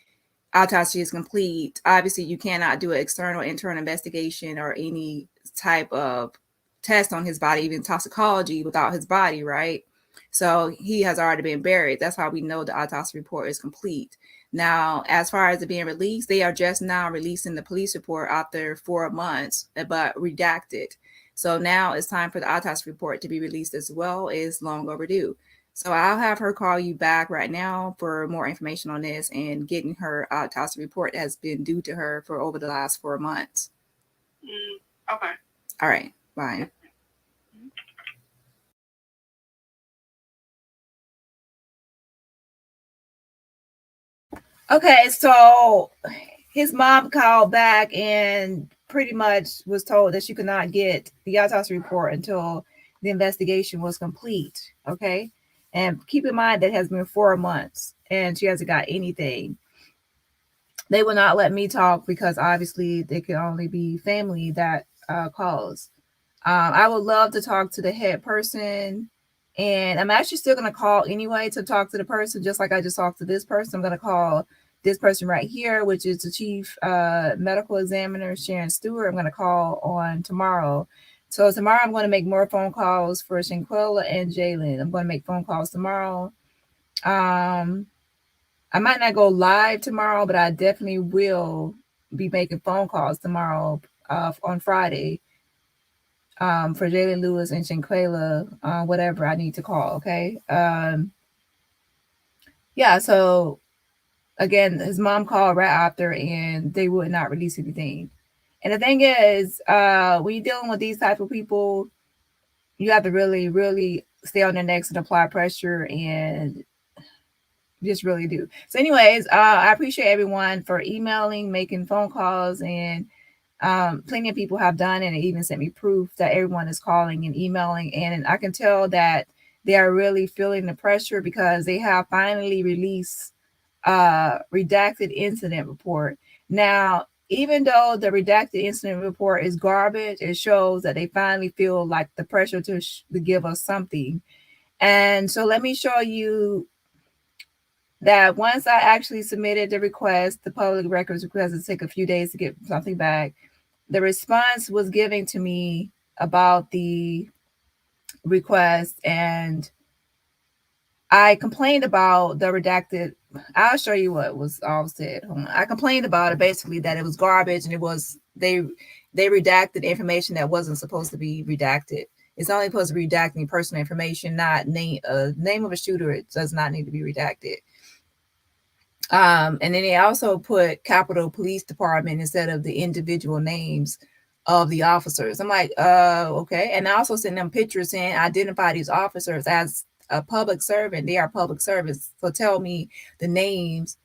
autopsy is complete. Obviously, you cannot do an external internal investigation or any type of test on his body, even toxicology, without his body, right? So he has already been buried. That's how we know the autopsy report is complete. Now, as far as it being released, they are just now releasing the police report after 4 months, but redacted. So now it's time for the autopsy report to be released as well. It's long overdue. So I'll have her call you back right now for more information on this and getting her autopsy report has been due to her for over the last 4 months. Okay. All right. Bye. Okay, so his mom called back and pretty much was told that she could not get the autopsy report until the investigation was complete. Okay. And keep in mind that it has been 4 months and she hasn't got anything. They will not let me talk because obviously they can only be family that calls. I would love to talk to the head person, and I'm actually still going to call anyway to talk to the person, just like I just talked to this person. I'm going to call this person right here, which is the chief medical examiner, Sharon Stewart. I'm going to call on tomorrow. So tomorrow I'm going to make more phone calls for Shanquella and Jaylen. I'm going to make phone calls tomorrow. I might not go live tomorrow, but I definitely will be making phone calls tomorrow on Friday for Jaylen Lewis and Shanquella, whatever I need to call. Okay. Yeah. So again, his mom called right after, and they would not release anything. And the thing is, when you're dealing with these type of people, you have to really, really stay on their necks and apply pressure and just really do. So anyways, I appreciate everyone for emailing, making phone calls, and plenty of people have done it and even sent me proof that everyone is calling and emailing. And I can tell that they are really feeling the pressure because they have finally released redacted incident report. Now, even though the redacted incident report is garbage, it shows that they finally feel like the pressure to give us something. And so let me show you that once I actually submitted the request, the public records request, to take a few days to get something back. The response was given to me about the request, and I complained about the redacted. I'll show you what was all said. I complained about it, basically that it was garbage and it was they redacted information that wasn't supposed to be redacted. It's only supposed to be redacting personal information, not name of a shooter. It does not need to be redacted. And then they also put Capitol Police Department instead of the individual names of the officers. I'm like, okay. And I also sent them pictures saying identify these officers as a public servant. They are public servants. So tell me the names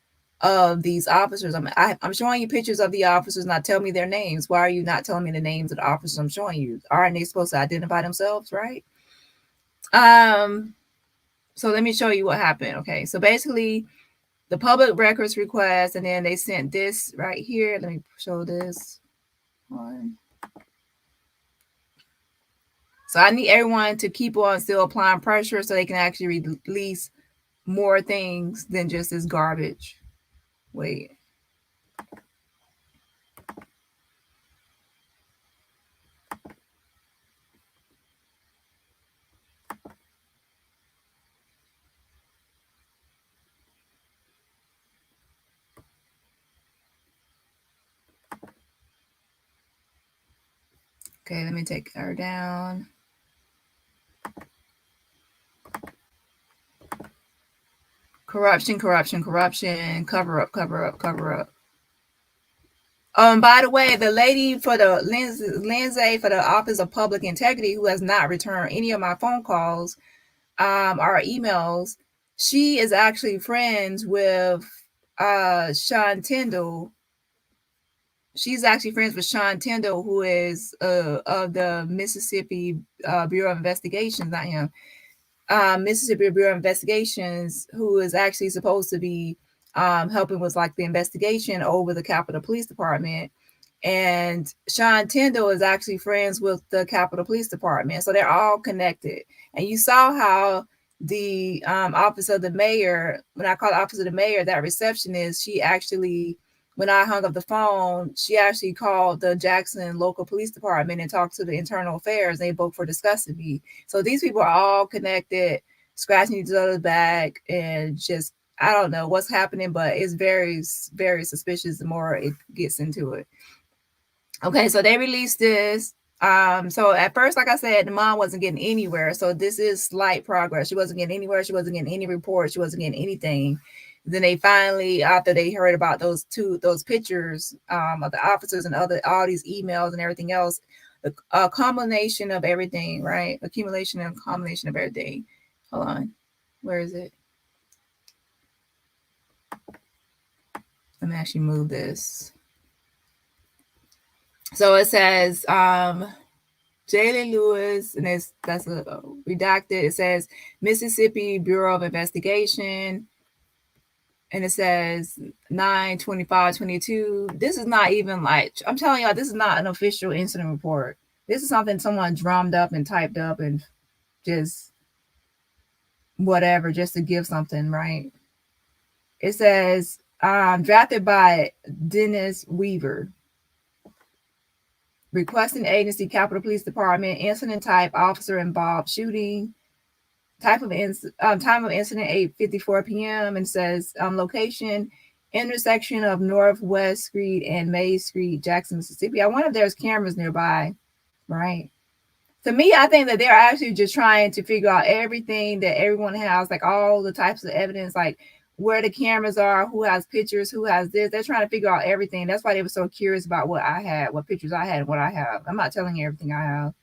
of these officers. I'm showing you pictures of the officers, not tell me their names. Why are you not telling me the names of the officers I'm showing you? Aren't they supposed to identify themselves, right? So let me show you what happened. Okay, so basically the public records request, and then they sent this right here. Let me show this one. So I need everyone to keep on still applying pressure so they can actually release more things than just this garbage. Wait. Okay, let me take her down. Corruption, corruption, corruption, cover up, cover up, cover up. By the way, the lady for the Lindsay for the Office of Public Integrity, who has not returned any of my phone calls or emails, she is actually friends with Sean Tindell. She's actually friends with Sean Tindell, who is of the Mississippi Bureau of Investigations, not him. Mississippi Bureau of Investigations, who is actually supposed to be helping with like the investigation over the Capitol Police Department. And Sean Tindell is actually friends with the Capitol Police Department. So they're all connected. And you saw how the office of the mayor, when I call the office of the mayor, that receptionist, she actually, when I hung up the phone, she actually called the Jackson local police department and talked to the internal affairs. They both were discussing me. So these people are all connected, scratching each other's back, and just, I don't know what's happening, but it's very, very suspicious the more it gets into it. Okay, so they released this. So at first, like I said, the mom wasn't getting anywhere. So this is slight progress. She wasn't getting anywhere. She wasn't getting any reports. She wasn't getting anything. Then they finally, after they heard about those pictures of the officers and all these emails and everything else, a combination of everything, right? Accumulation and combination of everything. Hold on, where is it? Let me actually move this. So it says Jaylen Lewis, and that's a redacted. It says Mississippi Bureau of Investigation, and it says 9/25/22. This is not even like, I'm telling y'all, this is not an official incident report. This is something someone drummed up and typed up and just whatever, just to give something, right? It says drafted by Dennis Weaver. Requesting agency, Capitol Police Department, incident type, officer involved shooting, time of incident 8:54 p.m. and says location, intersection of Northwest Street and May Street, Jackson, Mississippi. I wonder if there's cameras nearby, right? To me, I think that they're actually just trying to figure out everything that everyone has, like all the types of evidence, like where the cameras are, who has pictures, who has this. They're trying to figure out everything. That's why they were so curious about what I had, what pictures I had, and what I have. I'm not telling you everything I have.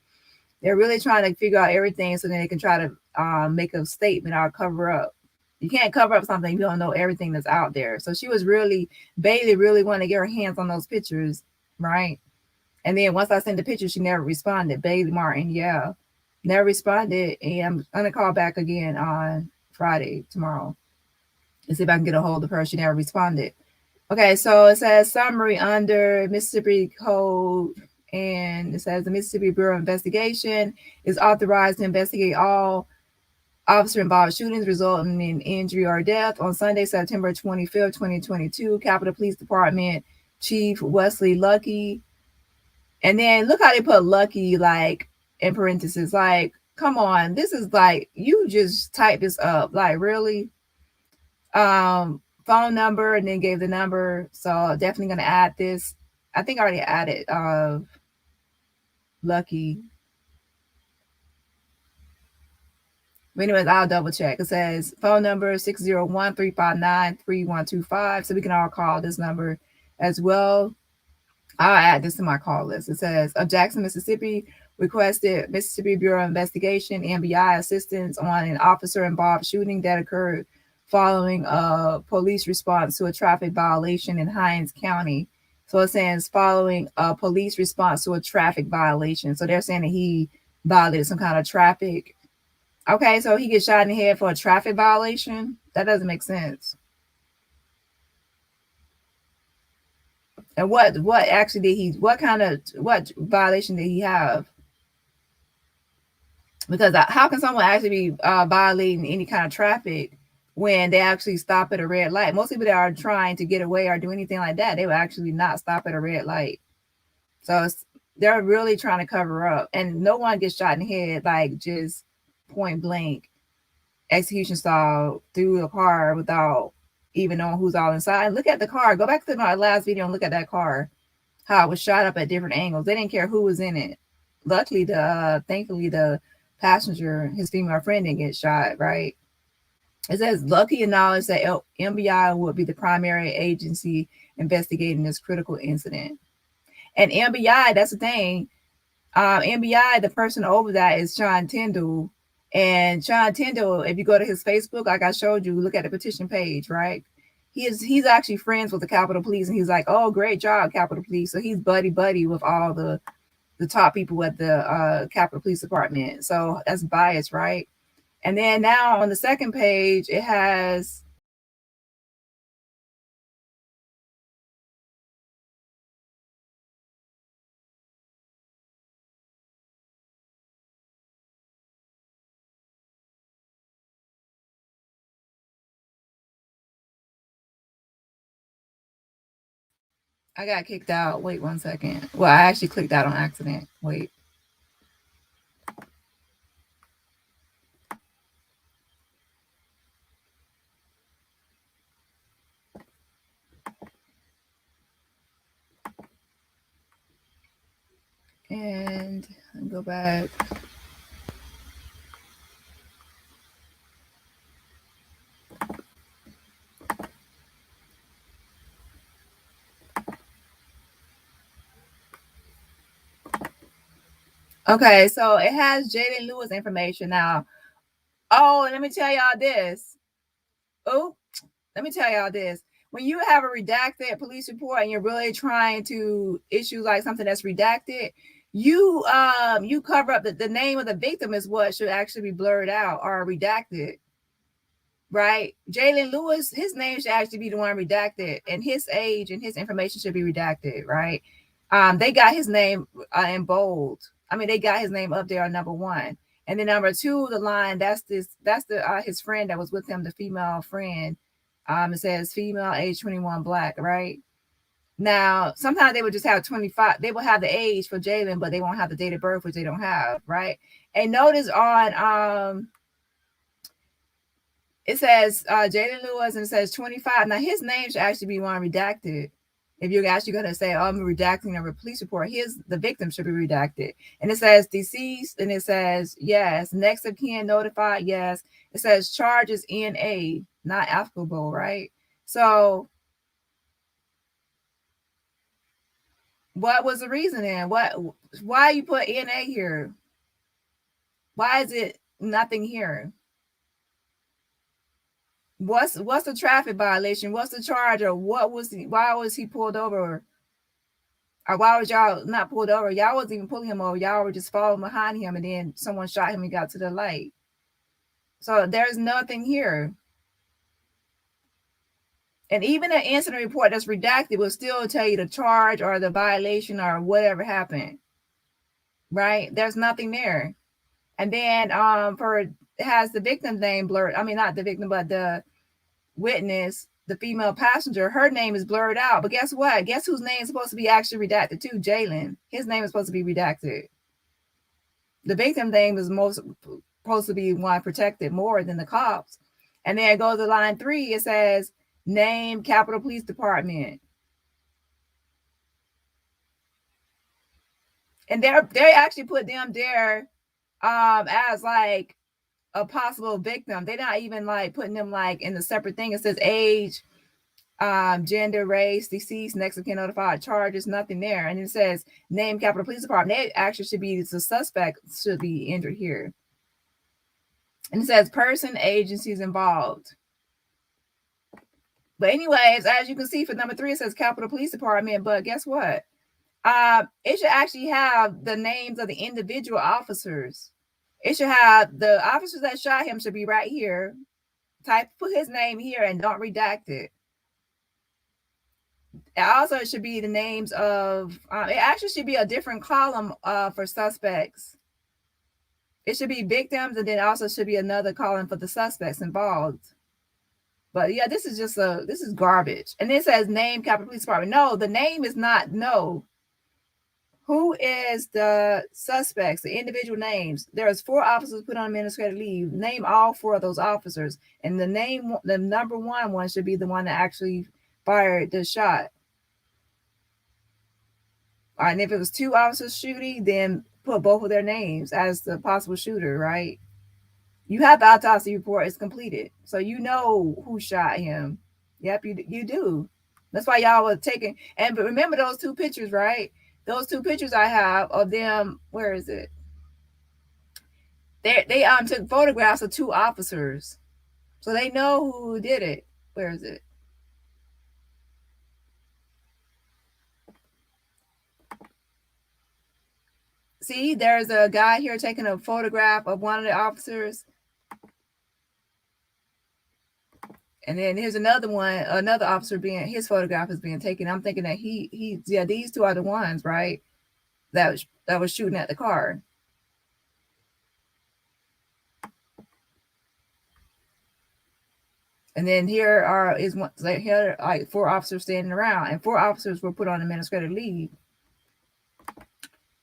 They're really trying to figure out everything so then they can try to make a statement or cover up. You can't cover up something if you don't know everything that's out there. So Bailey really wanted to get her hands on those pictures, right? And then once I sent the picture, she never responded. Bailey Martin, yeah, never responded. And I'm going to call back again on Friday, tomorrow, and see if I can get a hold of her. She never responded. Okay, so it says summary under Mississippi Code, and it says the Mississippi Bureau of Investigation is authorized to investigate all officer-involved shootings resulting in injury or death. On Sunday, September 25th, 2022, Capitol Police Department Chief Wesley Lucky. And then look how they put Lucky, like, in parentheses. Like, come on, this is like, you just type this up. Like, really? Phone number, and then gave the number. So definitely going to add this. I think I already added Lucky. But anyways, I'll double check. It says phone number 601-359-3125. So we can all call this number as well. I'll add this to my call list. It says of Jackson, Mississippi, requested Mississippi Bureau of Investigation, MBI, assistance on an officer-involved shooting that occurred following a police response to a traffic violation in Hinds County. So it says following a police response to a traffic violation. So they're saying that he violated some kind of traffic. Okay, so he gets shot in the head for a traffic violation? That doesn't make sense. And what actually what violation did he have? Because how can someone actually be violating any kind of traffic when they actually stop at a red light? Most people that are trying to get away or do anything like that, they will actually not stop at a red light. So they're really trying to cover up, and no one gets shot in the head, like just point blank, execution style through a car without even knowing who's all inside. Look at the car. Go back to my last video and look at that car, how it was shot up at different angles. They didn't care who was in it. Luckily, thankfully, the passenger, his female friend, didn't get shot, right? It says Lucky acknowledged that MBI would be the primary agency investigating this critical incident. And MBI, that's the thing. MBI, the person over that is Sean Tindell. And Sean Tindell, if you go to his Facebook, like I showed you, look at the petition page, right? He's actually friends with the Capitol Police, and he's like, oh, great job, Capitol Police. So he's buddy with all the top people at the Capitol Police Department. So that's biased, right? And then now on the second page, it has I got kicked out. Wait 1 second. Well, I actually clicked out on accident. Wait. And go back. Okay, so it has Jaylen Lewis information now. Oh, let me tell y'all this. Oh, let me tell y'all this. When you have a redacted police report and you're really trying to issue like something that's redacted, you cover up the name of the victim is what should actually be blurred out or redacted. Right? Jaylen Lewis, his name should actually be the one redacted, and his age and his information should be redacted, right? They got his name in bold. I mean, they got his name up there on number 1. And then number 2, the line, that's his friend that was with him, the female friend. It says female, age 21, black, right? Now, sometimes they would just have 25. They will have the age for Jaylen, but they won't have the date of birth, which they don't have, right? And notice on it says Jaylen Lewis, and it says 25. Now, his name should actually be one redacted. If you're actually going to say, oh, I'm redacting a police report, the victim should be redacted. And it says deceased, and it says yes. Next of kin notified, yes. It says charges NA, not applicable, right? So what was the reasoning? Why you put NA here? Why is it nothing here? What's the traffic violation? What's the charge? Or why was he pulled over? Or why was y'all not pulled over? Y'all wasn't even pulling him over. Y'all were just following behind him, and then someone shot him and got to the light. So there's nothing here. And even an incident report that's redacted will still tell you the charge or the violation or whatever happened. Right? There's nothing there. And then it has the victim's name blurred. I mean, not the victim, but the witness, the female passenger, her name is blurred out. But guess what? Guess whose name is supposed to be actually redacted too? Jaylen. His name is supposed to be redacted. The victim name is supposed to be one protected more than the cops. And then it goes to line 3. It says name Capitol Police Department. And they actually put them there as like a possible victim. They're not even like putting them like in the separate thing. It says age, gender, race, deceased, next of kin notified, charges, nothing there. And it says name Capitol Police Department. It actually should be the suspect should be entered here. And it says person, agencies involved. But anyways, as you can see for number 3, it says Capitol Police Department. But guess what? It should actually have the names of the individual officers. It should have the officers that shot him should be right here. Put his name here and don't redact it. Also, it should be the names of, it actually should be a different column for suspects. It should be victims, and then also should be another column for the suspects involved. But yeah, this is garbage. And it says name Capitol Police Department. No, the name is not, no. Who is the suspects, the individual names? There's 4 officers put on administrative leave. Name all 4 of those officers. And the number 1 should be the one that actually fired the shot. All right, and if it was 2 officers shooting, then put both of their names as the possible shooter, right? You have the autopsy report, it's completed. So you know who shot him. Yep, you do. That's why y'all were taking, but remember those 2 pictures, right? Those 2 pictures I have of them, where is it? They took photographs of 2 officers. So they know who did it. Where is it? See, there's a guy here taking a photograph of one of the officers. And then here's another one, another officer his photograph is being taken. I'm thinking that these 2 are the ones, right? That was shooting at the car. And then here like 4 officers standing around, and 4 officers were put on administrative leave.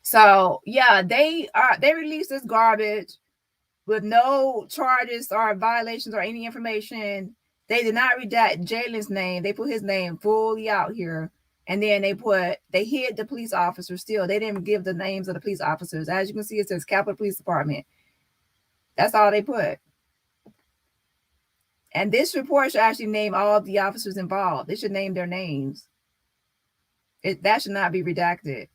So yeah, they released this garbage with no charges or violations or any information. They did not redact Jaylen's name. They put his name fully out here. And then they hid the police officers still. They didn't give the names of the police officers. As you can see, it says Capitol Police Department. That's all they put. And this report should actually name all of the officers involved. They should name their names. That should not be redacted.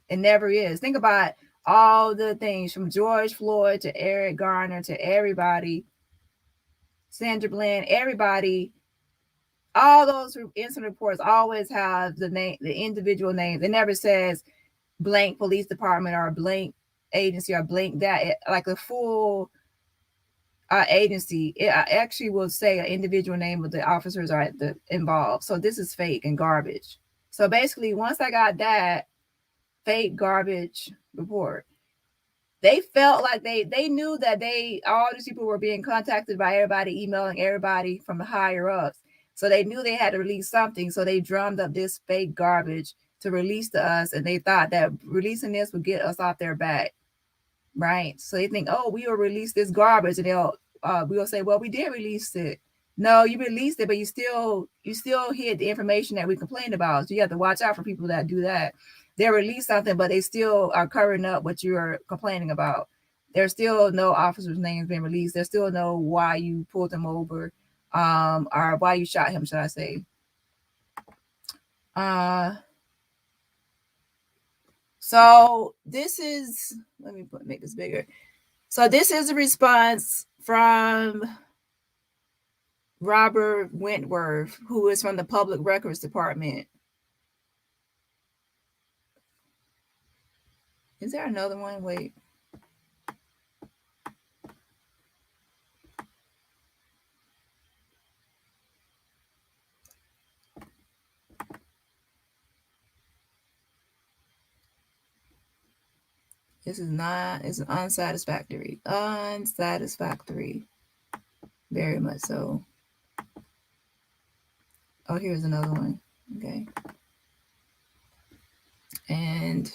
It never is. Think about all the things from George Floyd to Eric Garner to everybody, Sandra Bland, everybody. All those incident reports always have the individual names. It never says blank police department or blank agency or blank that. Like a full agency, it actually will say an individual name of the officers are involved. So this is fake and garbage. So basically, once I got that fake garbage report, they felt like they knew that all these people were being contacted by everybody, emailing everybody from the higher ups. So they knew they had to release something. So they drummed up this fake garbage to release to us. And they thought that releasing this would get us off their back. Right. So they think, oh, we will release this garbage. And we'll say, well, we did release it. No, you released it, but you still hid the information that we complained about. So you have to watch out for people that do that. They release something, but they still are covering up what you're complaining about. There's still no officer's names being released. There's still no why you pulled him over, or why you shot him, should I say. So this is, let me make this bigger. So this is a response from Robert Wentworth, who is from the Public Records Department. Is there another one? Wait. This is not, it's unsatisfactory. Unsatisfactory. Very much so. Oh, here's another one. Okay. And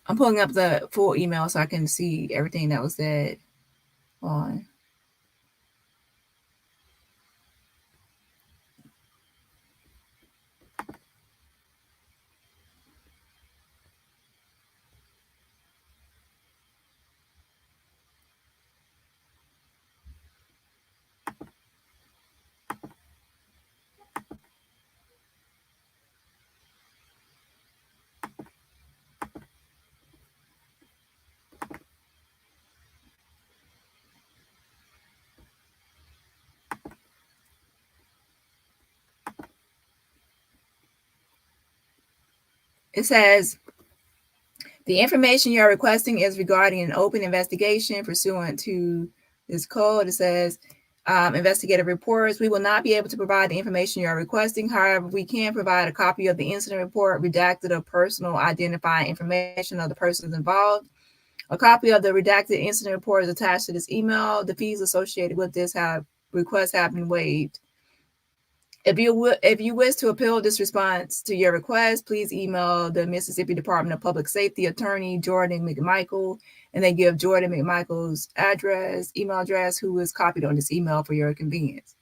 I'm pulling up the full email so I can see everything that was said on. It says, the information you are requesting is regarding an open investigation pursuant to this code. It says, investigative reports. We will not be able to provide the information you are requesting. However, we can provide a copy of the incident report, redacted of personal identifying information of the persons involved. A copy of the redacted incident report is attached to this email. The fees associated with this requests have been waived. If you wish to appeal this response to your request, please email the Mississippi Department of Public Safety Attorney Jordan McMichael, and they give Jordan McMichael's email address, who is copied on this email for your convenience.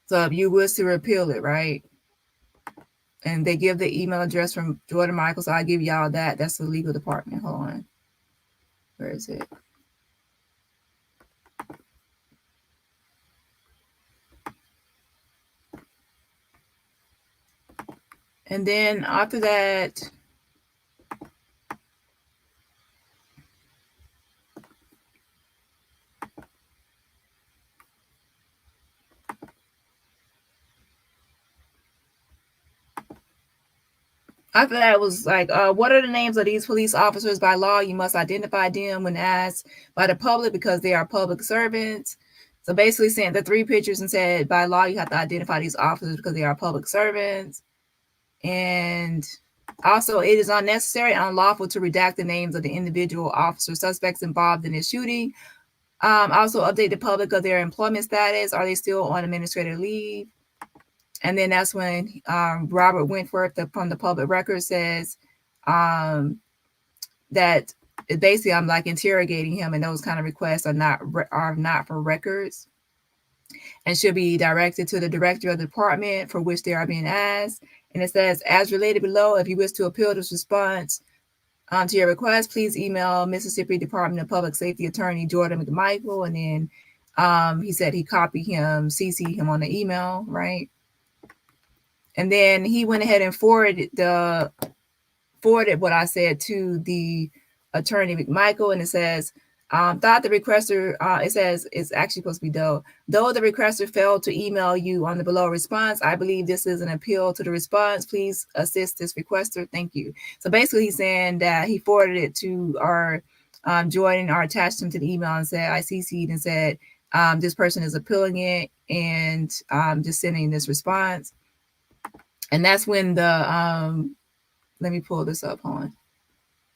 So if you wish to appeal it, right? And they give the email address from Jordan Michael, so I'll give y'all that. That's the legal department. Hold on. Where is it? And then after that, After that, it was like, what are the names of these police officers? By law, you must identify them when asked by the public because they are public servants. So basically sent the 3 pictures and said, by law, you have to identify these officers because they are public servants. And also, it is unnecessary and unlawful to redact the names of the individual officer suspects involved in this shooting. Also, update the public of their employment status. Are they still on administrative leave? And then that's when Robert Wentworth from the public record says that basically I'm like interrogating him, and those kind of requests are not for records and should be directed to the director of the department for which they are being asked. And it says, as related below, if you wish to appeal this response to your request, please email Mississippi Department of Public Safety Attorney Jordan McMichael. And then he said he copied him, CC'd him on the email, right? And then he went ahead and forwarded what I said to the attorney McMichael, and it says, thought the requester, it says it's actually supposed to be though the requester failed to email you on the below response, I believe this is an appeal to the response. Please assist this requester. Thank you. So basically he's saying that he forwarded it to our Jordan or attached him to the email and said, I CC'd and said, this person is appealing it and just sending this response. And that's when the let me pull this up on.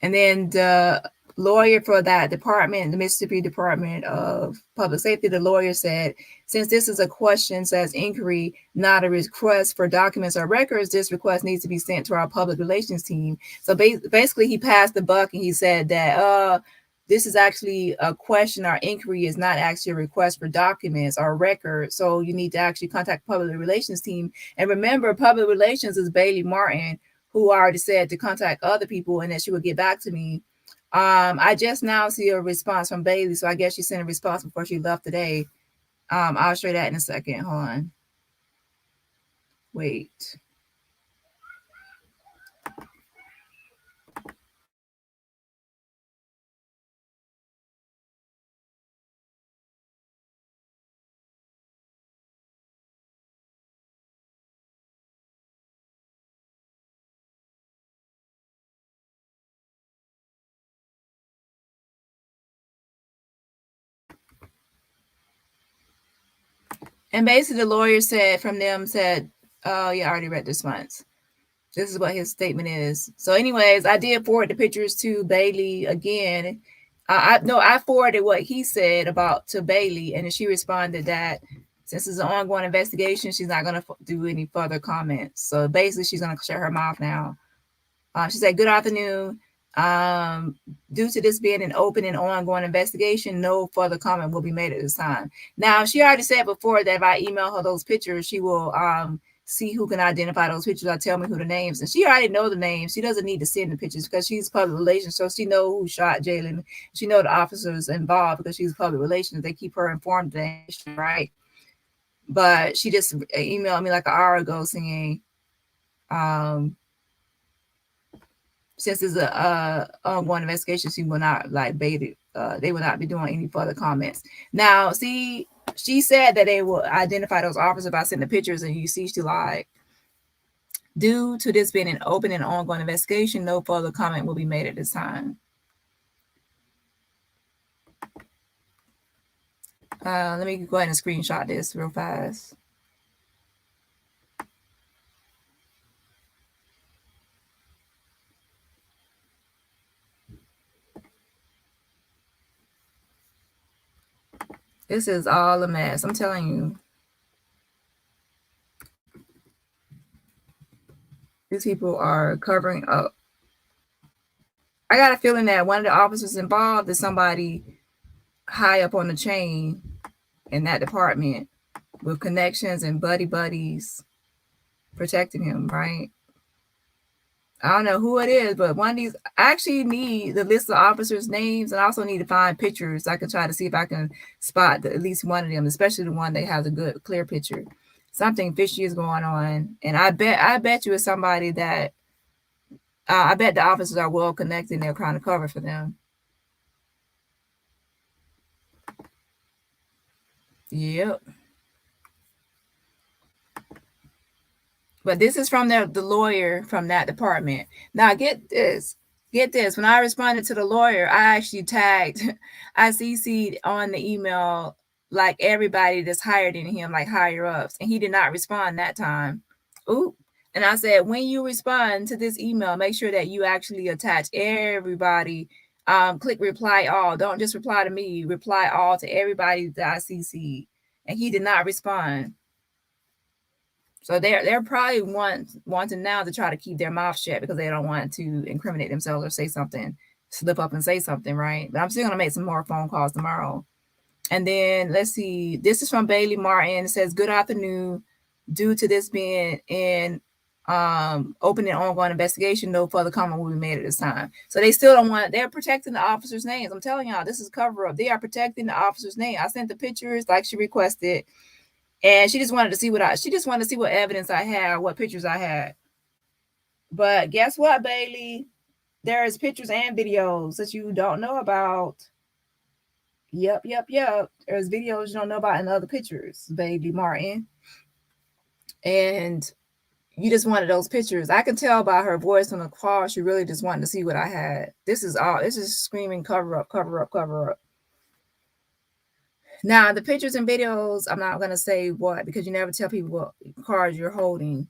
And then the lawyer for that department, the Mississippi Department of Public Safety, the lawyer said, since this is a question, says inquiry, not a request for documents or records, this request needs to be sent to our public relations team. So basically he passed the buck and he said that this is actually a question. Our inquiry is not actually a request for documents or records. So you need to actually contact public relations team. And remember, public relations is Bailey Martin, who already said to contact other people and that she would get back to me. I just now see a response from Bailey, so I guess she sent a response before she left today. I'll show you that in a second. Hold on. Wait. And basically the lawyer said oh yeah, I already read this once. This is what his statement is. So anyways, I did forward the pictures to Bailey again. I forwarded what he said to Bailey, and then she responded that since it's an ongoing investigation, she's not going to do any further comments. So basically she's going to shut her mouth now. She said, good afternoon. Due to this being an open and ongoing investigation, no further comment will be made at this time. Now, she already said before that if I email her those pictures, she will see who can identify those pictures or tell me who the names. And she already know the names. She doesn't need to send the pictures because she's public relations. So she know who shot Jaylen. She know the officers involved because she's public relations. They keep her informed, right? But she just emailed me like an hour ago saying, since it's a ongoing investigation, she will not they will not be doing any further comments. Now, see, she said that they will identify those officers by sending the pictures, and you see she lied. Due to this being an open and ongoing investigation, no further comment will be made at this time. Let me go ahead and screenshot this real fast. This is all a mess. I'm telling you. These people are covering up. I got a feeling that one of the officers involved is somebody high up on the chain in that department with connections and buddies protecting him, right? I don't know who it is, but one of these, I actually need the list of officers' names, and I also need to find pictures. I can try to see if I can spot at least one of them, especially the one that has a good, clear picture. Something fishy is going on, and I bet you it's somebody that I bet the officers are well connected and they're trying to cover for them. Yep. But this is from the lawyer from that department. Now get this. Get this. When I responded to the lawyer, I actually tagged, I CC'd on the email like everybody that's hired in him, like higher ups, and he did not respond that time. Ooh. And I said, when you respond to this email, make sure that you actually attach everybody. Click reply all. Don't just reply to me. Reply all to everybody that I CC'd. And he did not respond. So they're probably wanting now to try to keep their mouth shut because they don't want to incriminate themselves or say something, slip up and say something, right? But I'm still gonna make some more phone calls tomorrow. And then let's see. This is from Bailey Martin. It says, "Good afternoon. Due to this being in open and ongoing investigation, no further comment will be made at this time." So they still don't want. They're protecting the officers' names. I'm telling y'all, this is cover up. They are protecting the officers' name. I sent the pictures like she requested, and she just wanted to see what evidence I had, what pictures I had. But guess what, Bailey? There is pictures and videos that you don't know about. Yep. There's videos you don't know about and other pictures, Baby Martin. And you just wanted those pictures. I can tell by her voice on the call, she really just wanted to see what I had. This is screaming cover up. Now, the pictures and videos, I'm not going to say what, because you never tell people what cards you're holding,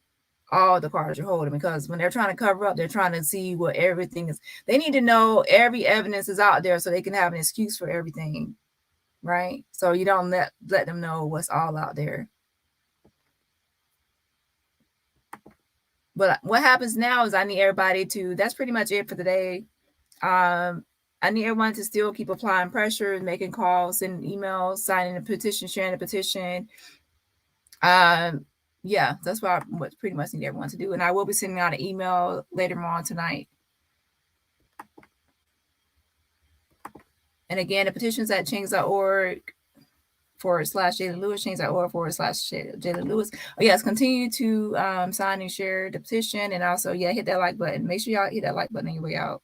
all the cards you're holding, because when they're trying to cover up, they're trying to see what everything is. They need to know every evidence is out there so they can have an excuse for everything, right? So you don't let them know what's all out there. But what happens now is I need everybody to, that's pretty much it for today. I need everyone to still keep applying pressure, making calls, sending emails, signing a petition, sharing a petition. Yeah, that's what pretty much need everyone to do. And I will be sending out an email later on tonight. And again, the petitions at change.org/Jaylen Lewis, change.org/Jaylen Lewis. Oh, yes, continue to sign and share the petition. And also, hit that like button. Make sure y'all hit that like button on your way out.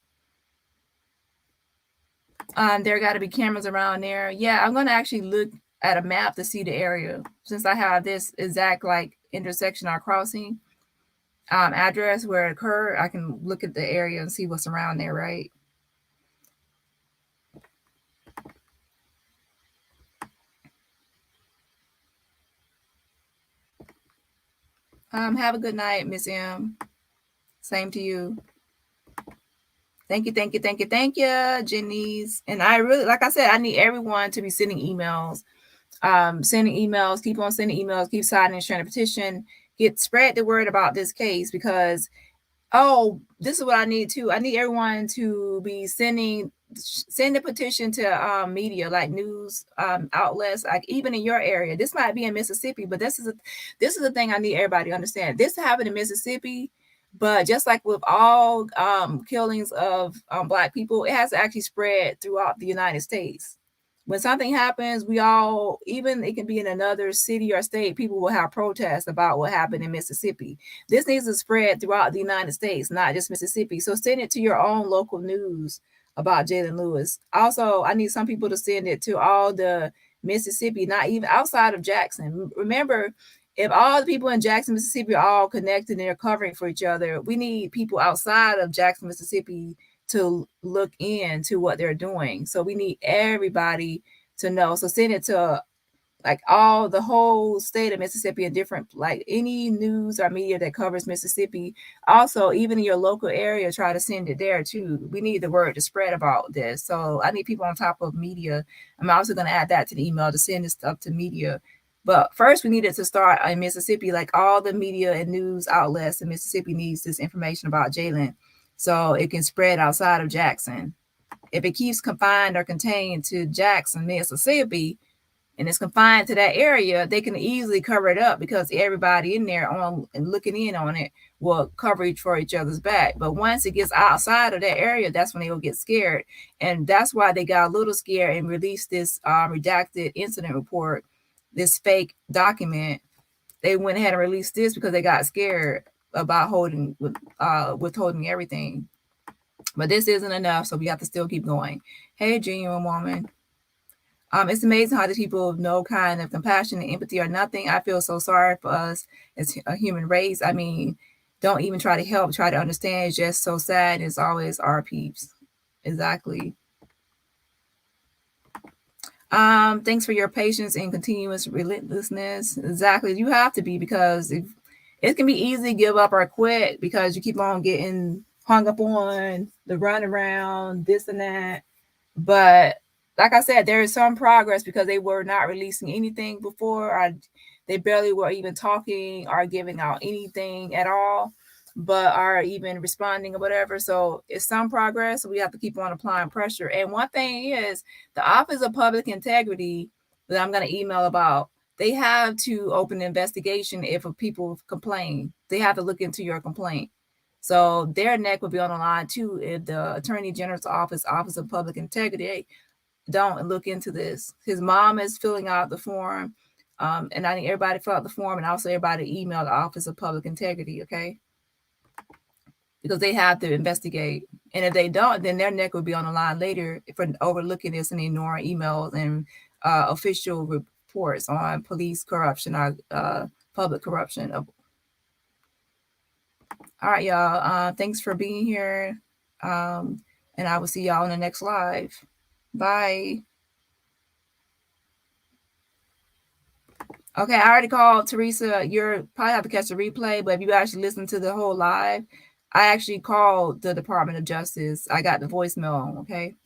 There got to be cameras around there. Yeah, I'm going to actually look at a map to see the area. Since I have this exact intersection or crossing address where it occurred, I can look at the area and see what's around there, right? Have a good night, Miss M. Same to you. Thank you, Janice. And I really, like I said, I need everyone to be sending emails. Keep on sending emails, keep signing and sharing a petition, spread the word about this case, because this is what I need too. I need everyone to be send a petition to media, like news outlets, like even in your area. This might be in Mississippi, but this is the thing I need everybody to understand. This happened in Mississippi, but just like with all killings of Black people, it has to actually spread throughout the United States. When something happens, even it can be in another city or state, people will have protests about what happened in Mississippi. This needs to spread throughout the United States, not just Mississippi. So send it to your own local news about Jaylen Lewis. Also, I need some people to send it to all the Mississippi, not even outside of Jackson. Remember, if all the people in Jackson, Mississippi are all connected and they're covering for each other, we need people outside of Jackson, Mississippi to look into what they're doing. So we need everybody to know. So send it to the whole state of Mississippi and different, any news or media that covers Mississippi. Also, even in your local area, try to send it there too. We need the word to spread about this. So I need people on top of media. I'm also going to add that to the email to send this stuff to media. But first, we needed to start in Mississippi. All the media and news outlets in Mississippi needs this information about Jaylen, so it can spread outside of Jackson. If it keeps confined or contained to Jackson, Mississippi, and it's confined to that area, they can easily cover it up because everybody in there and looking in on it will cover for each other's back. But once it gets outside of that area, that's when they will get scared. And that's why they got a little scared and released this redacted incident report, this fake document. They went ahead and released this because they got scared about withholding everything. But this isn't enough, so we have to still keep going. Hey, Genuine Woman. It's amazing how these people have no kind of compassion and empathy or nothing. I feel so sorry for us as a human race. I mean, don't even try to help, try to understand. It's just so sad. It's always our peeps. Exactly. Thanks for your patience and continuous relentlessness. Exactly. You have to be, because if it can be easy to give up or quit because you keep on getting hung up on the run around, this and that. But like I said, there is some progress because they were not releasing anything before, or they barely were even talking or giving out anything at all, but are even responding or whatever. So it's some progress. We have to keep on applying pressure. And one thing is, the Office of Public Integrity that I'm going to email about, they have to open an investigation if people complain. They have to look into your complaint. So their neck would be on the line too if the Attorney General's Office of Public Integrity, hey, don't look into this. His mom is filling out the form, and I need everybody to fill out the form, and also everybody to email the Office of Public Integrity, okay? Because they have to investigate. And if they don't, then their neck will be on the line later for overlooking this and ignoring emails and official reports on police corruption or public corruption. All right, y'all. Thanks for being here. And I will see y'all in the next live. Bye. Okay, I already called Teresa. You're probably have to catch the replay, but if you actually listen to the whole live, I actually called the Department of Justice. I got the voicemail, okay?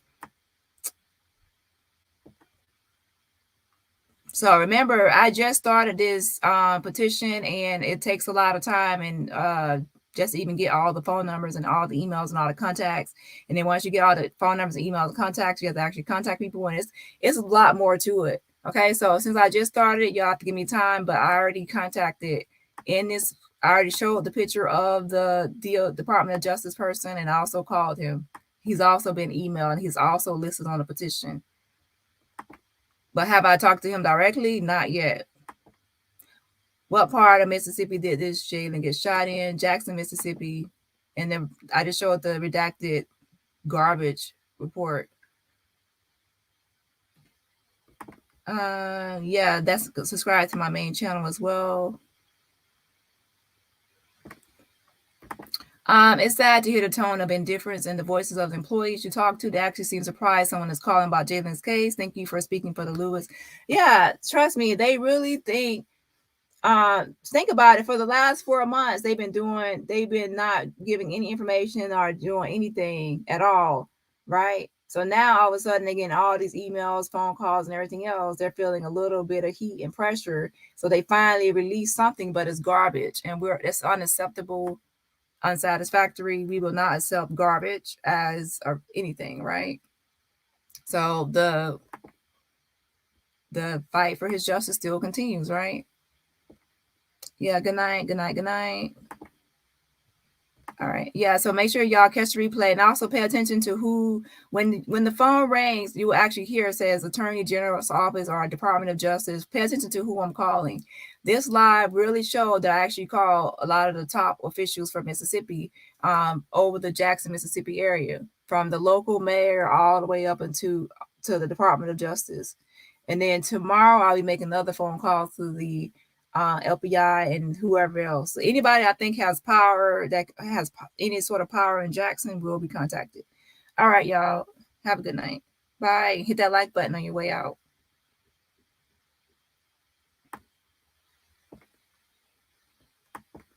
So remember, I just started this petition, and it takes a lot of time and just even get all the phone numbers and all the emails and all the contacts. And then once you get all the phone numbers and emails and contacts, you have to actually contact people, and it's a lot more to it. Okay, so since I just started, y'all have to give me time, but I already contacted in this. I already showed the picture of the Department of Justice person, and I also called him. He's also been emailed, and he's also listed on the petition. But have I talked to him directly? Not yet. What part of Mississippi did this Jaylen get shot in? Jackson, Mississippi. And then I just showed the redacted garbage report. Yeah, that's subscribe to my main channel as well. It's sad to hear the tone of indifference in the voices of the employees you talk to. They actually seem surprised someone is calling about Jaylen's case. Thank you for speaking for the Lewis. Yeah, trust me, they really think about it. For the last 4 months, they've been not giving any information or doing anything at all, right? So now all of a sudden they're getting all these emails, phone calls, and everything else. They're feeling a little bit of heat and pressure. So they finally release something, but it's garbage, and it's unacceptable, unsatisfactory. We will not accept garbage as or anything, right? So the fight for his justice still continues, right? Yeah, good night, good night, good night. All right. Yeah, so make sure y'all catch the replay, and also pay attention to who, when the phone rings, you will actually hear it says Attorney General's Office or Department of Justice. Pay attention to who I'm calling. This live really showed that I actually call a lot of the top officials from Mississippi, over the Jackson, Mississippi area, from the local mayor all the way up into the Department of Justice. And then tomorrow I'll be making another phone call to the LPI and whoever else. So anybody I think has power, that has any sort of power in Jackson, will be contacted. All right, y'all. Have a good night. Bye. Hit that like button on your way out.